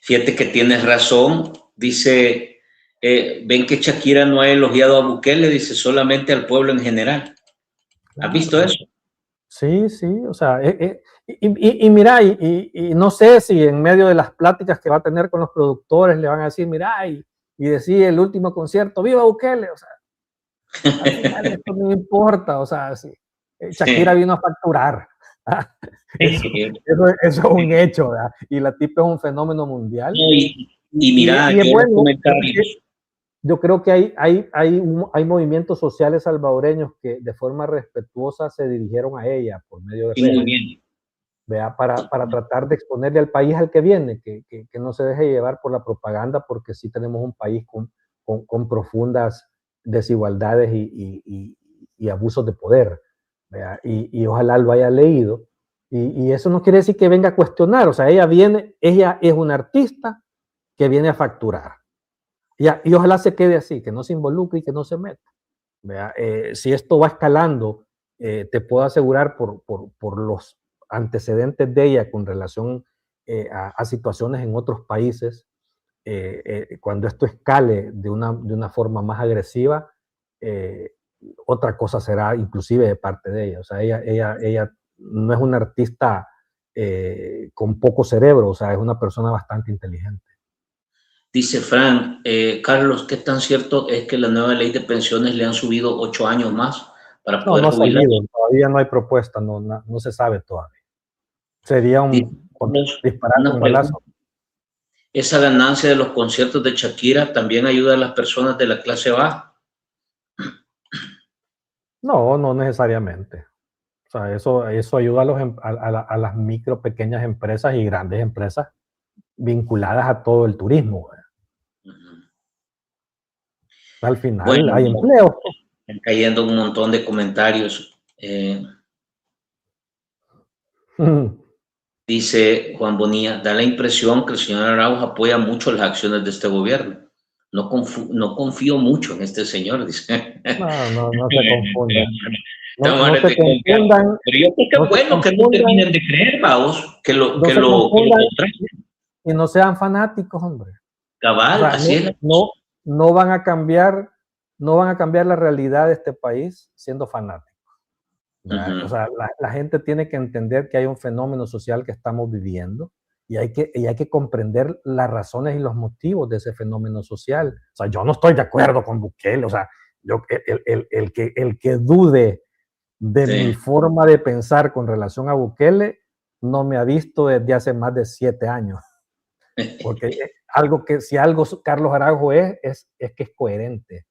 Fíjate que tienes razón. Dice, ven que Shakira no ha elogiado a Bukele, dice solamente al pueblo en general. ¿Has visto eso? Sí, o sea, y mira, y no sé si en medio de las pláticas que va a tener con los productores le van a decir, mira, y decir el último concierto, ¡viva Bukele! O sea, al final esto no importa, o sea, sí, Shakira vino a facturar. Eso es un hecho, ¿verdad? Y la tipa es un fenómeno mundial. Y mira, y es bueno, yo creo que hay movimientos sociales salvadoreños que de forma respetuosa se dirigieron a ella por medio de redes, ¿vea? Para tratar de exponerle al país al que viene, que no se deje llevar por la propaganda, porque sí tenemos un país con profundas desigualdades y abusos de poder, ¿vea? Y ojalá lo haya leído, y eso no quiere decir que venga a cuestionar, o sea, ella es una artista que viene a facturar. Y ojalá se quede así, que no se involucre y que no se meta. Si esto va escalando, te puedo asegurar por los antecedentes de ella con relación a situaciones en otros países, cuando esto escale de una forma más agresiva, otra cosa será inclusive de parte de ella. O sea, ella no es una artista con poco cerebro, o sea, es una persona bastante inteligente. Dice Frank, Carlos, ¿qué tan cierto es que la nueva ley de pensiones le han subido 8 años más para poder jubilar? Todavía no hay propuesta, no se sabe todavía. Sería disparar un balazo. ¿Esa ganancia de los conciertos de Shakira también ayuda a las personas de la clase baja? No necesariamente. O sea, eso ayuda a las micro, pequeñas empresas y grandes empresas vinculadas a todo el turismo. Al final, bueno, hay empleo. Están cayendo un montón de comentarios. Dice Juan Bonilla, da la impresión que el señor Arauz apoya mucho las acciones de este gobierno. No confío mucho en este señor, dice. No se confundan. No se confundan. Pero yo creo que es bueno que no terminen de creer, vamos, que lo y no sean fanáticos, hombre. Cabal, O sea, así es. no van a cambiar la realidad de este país siendo fanáticos. O sea, la gente tiene que entender que hay un fenómeno social que estamos viviendo y hay que comprender las razones y los motivos de ese fenómeno social. O sea, yo no estoy de acuerdo con Bukele. O sea, el que dude de mi forma de pensar con relación a Bukele no me ha visto desde hace más de 7 años. Porque si algo Carlos Araujo es que es coherente.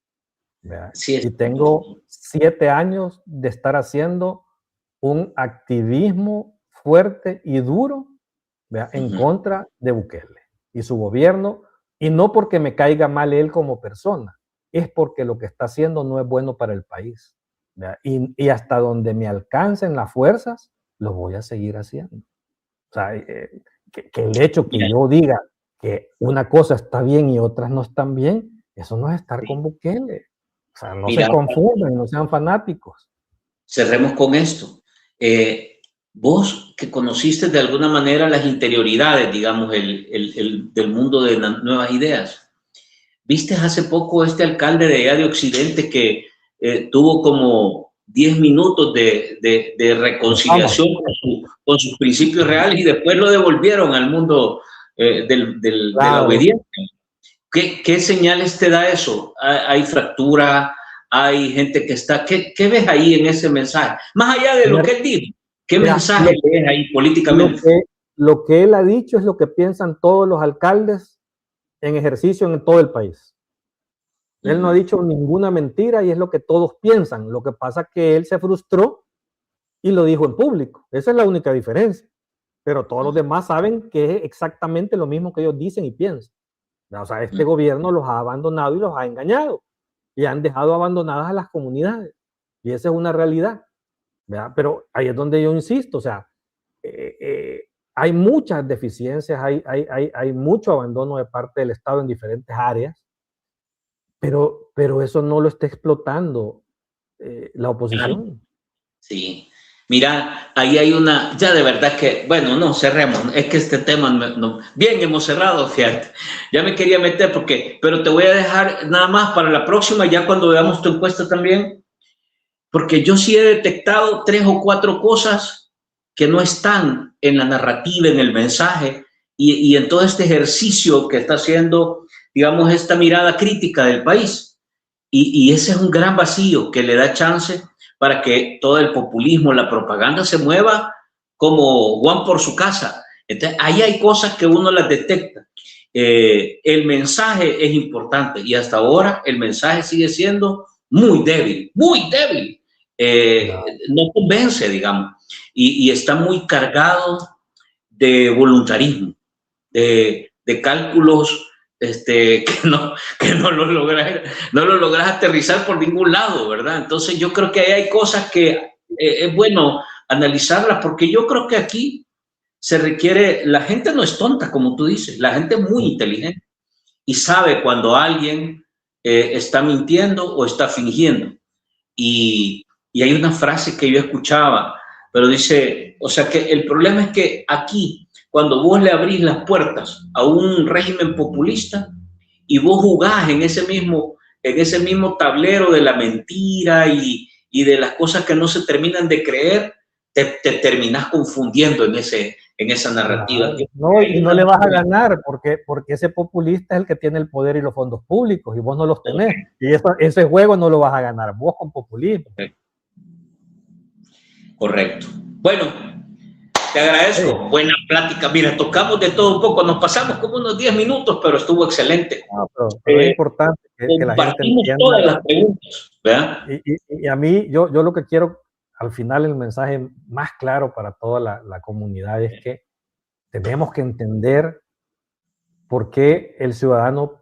Sí, y tengo 7 años de estar haciendo un activismo fuerte y duro en contra de Bukele y su gobierno, y no porque me caiga mal él como persona, es porque lo que está haciendo no es bueno para el país. Y hasta donde me alcancen las fuerzas, lo voy a seguir haciendo. O sea, que el hecho que yo diga que una cosa está bien y otras no están bien, eso no es estar con Bukele. O sea, no se confundan, no sean fanáticos. Cerremos con esto. Vos que conociste de alguna manera las interioridades, digamos, del mundo de nuevas ideas, ¿viste hace poco este alcalde de allá de Occidente que tuvo como 10 minutos de reconciliación con sus principios reales y después lo devolvieron al mundo de la obediencia? ¿Qué señales te da eso? ¿Hay fractura? ¿Hay gente que está? ¿Qué ves ahí en ese mensaje? Más allá de lo que él dijo, ¿qué mensaje lees ahí políticamente? Lo que él ha dicho es lo que piensan todos los alcaldes en ejercicio en todo el país. Él no ha dicho ninguna mentira y es lo que todos piensan. Lo que pasa es que él se frustró y lo dijo en público. Esa es la única diferencia. Pero todos los demás saben que es exactamente lo mismo que ellos dicen y piensan. O sea, este gobierno los ha abandonado y los ha engañado. Y han dejado abandonadas a las comunidades. Y esa es una realidad. ¿Verdad? Pero ahí es donde yo insisto. O sea, hay muchas deficiencias, hay mucho abandono de parte del Estado en diferentes áreas. Pero eso no lo está explotando la oposición. Sí. Mira, ahí hay ya de verdad que, bueno, no, cerremos, es que este tema, bien hemos cerrado, fíjate, ya me quería meter pero te voy a dejar nada más para la próxima, ya cuando veamos tu encuesta también, porque yo sí he detectado 3 o 4 cosas que no están en la narrativa, en el mensaje, y en todo este ejercicio que está haciendo, digamos, esta mirada crítica del país, y ese es un gran vacío que le da chance para que todo el populismo, la propaganda se mueva como Juan por su casa. Entonces, ahí hay cosas que uno las detecta. El mensaje es importante y hasta ahora el mensaje sigue siendo muy débil, muy débil. No convence, digamos, y está muy cargado de voluntarismo, de cálculos que no lo logras aterrizar por ningún lado, ¿verdad? Entonces yo creo que ahí hay cosas que es bueno analizarlas, porque yo creo que aquí se requiere, la gente no es tonta, como tú dices, la gente es muy inteligente y sabe cuando alguien está mintiendo o está fingiendo. Y hay una frase que yo escuchaba, pero dice, o sea que el problema es que aquí, cuando vos le abrís las puertas a un régimen populista y vos jugás en ese mismo tablero de la mentira y de las cosas que no se terminan de creer, te terminás confundiendo en esa narrativa. No, y no le vas a ganar porque ese populista es el que tiene el poder y los fondos públicos y vos no los tenés. Y ese juego no lo vas a ganar vos con populismo. Correcto. Bueno, te agradezco. Sí. Buena plática. Mira, tocamos de todo un poco. Nos pasamos como unos 10 minutos, pero estuvo excelente. Pero es importante que la gente entienda. Todas las preguntas, ¿verdad? Y a mí, yo lo que quiero, al final, el mensaje más claro para toda la comunidad es que tenemos que entender por qué el ciudadano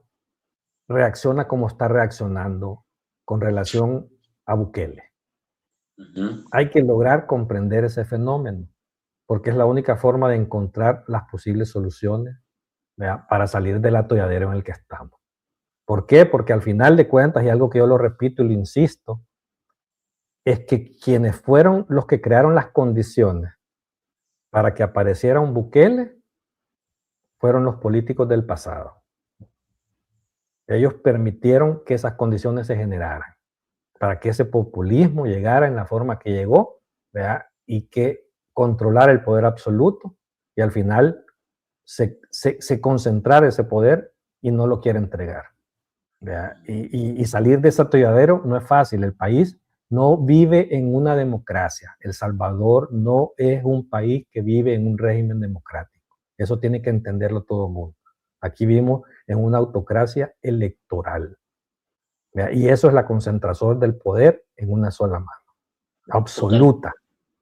reacciona como está reaccionando con relación a Bukele. Hay que lograr comprender ese fenómeno, porque es la única forma de encontrar las posibles soluciones, ¿verdad?, para salir del atolladero en el que estamos. ¿Por qué? Porque al final de cuentas, y algo que yo lo repito y lo insisto, es que quienes fueron los que crearon las condiciones para que apareciera un Bukele fueron los políticos del pasado. Ellos permitieron que esas condiciones se generaran, para que ese populismo llegara en la forma que llegó, ¿verdad? Y que controlara el poder absoluto y al final se concentrara ese poder y no lo quiere entregar, ¿verdad? Y salir de ese atolladero no es fácil. El país no vive en una democracia. El Salvador no es un país que vive en un régimen democrático. Eso tiene que entenderlo todo el mundo. Aquí vivimos en una autocracia electoral. ¿Verdad? Y eso es la concentración del poder en una sola mano, absoluta.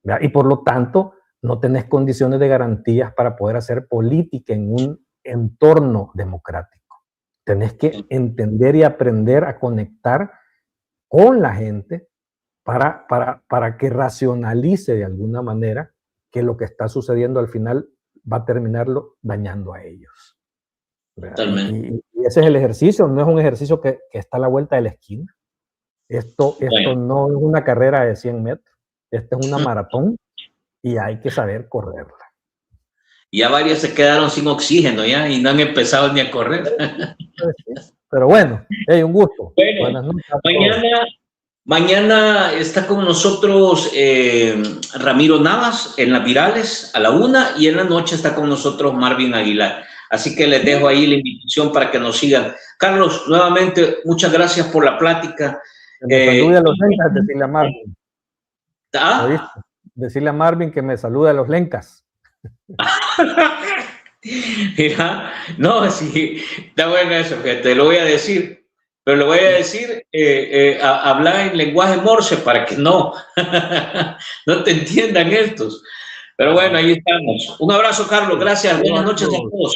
¿Verdad? Y por lo tanto, no tenés condiciones de garantías para poder hacer política en un entorno democrático. Tenés que entender y aprender a conectar con la gente para que racionalice de alguna manera que lo que está sucediendo al final va a terminarlo dañando a ellos. Y ese es el ejercicio, no es un ejercicio que está a la vuelta de la esquina. Esto no es una carrera de 100 metros, esto es una maratón y hay que saber correrla. Ya varios se quedaron sin oxígeno ya y no han empezado ni a correr. Pero bueno, hey, un gusto. Bueno, mañana está con nosotros Ramiro Navas en las Virales a la 1 y en la noche está con nosotros Marvin Aguilar. Así que les dejo ahí la invitación para que nos sigan. Carlos, nuevamente, muchas gracias por la plática. Salude a los lencas, decirle a Marvin. ¿Ah? Decirle a Marvin que me salude a los lencas. Mira, no, sí, está bueno eso, que te lo voy a decir, pero lo voy a decir, hablar en lenguaje morse para que no te entiendan estos. Pero bueno, ahí estamos. Un abrazo, Carlos, gracias, buenas noches a todos.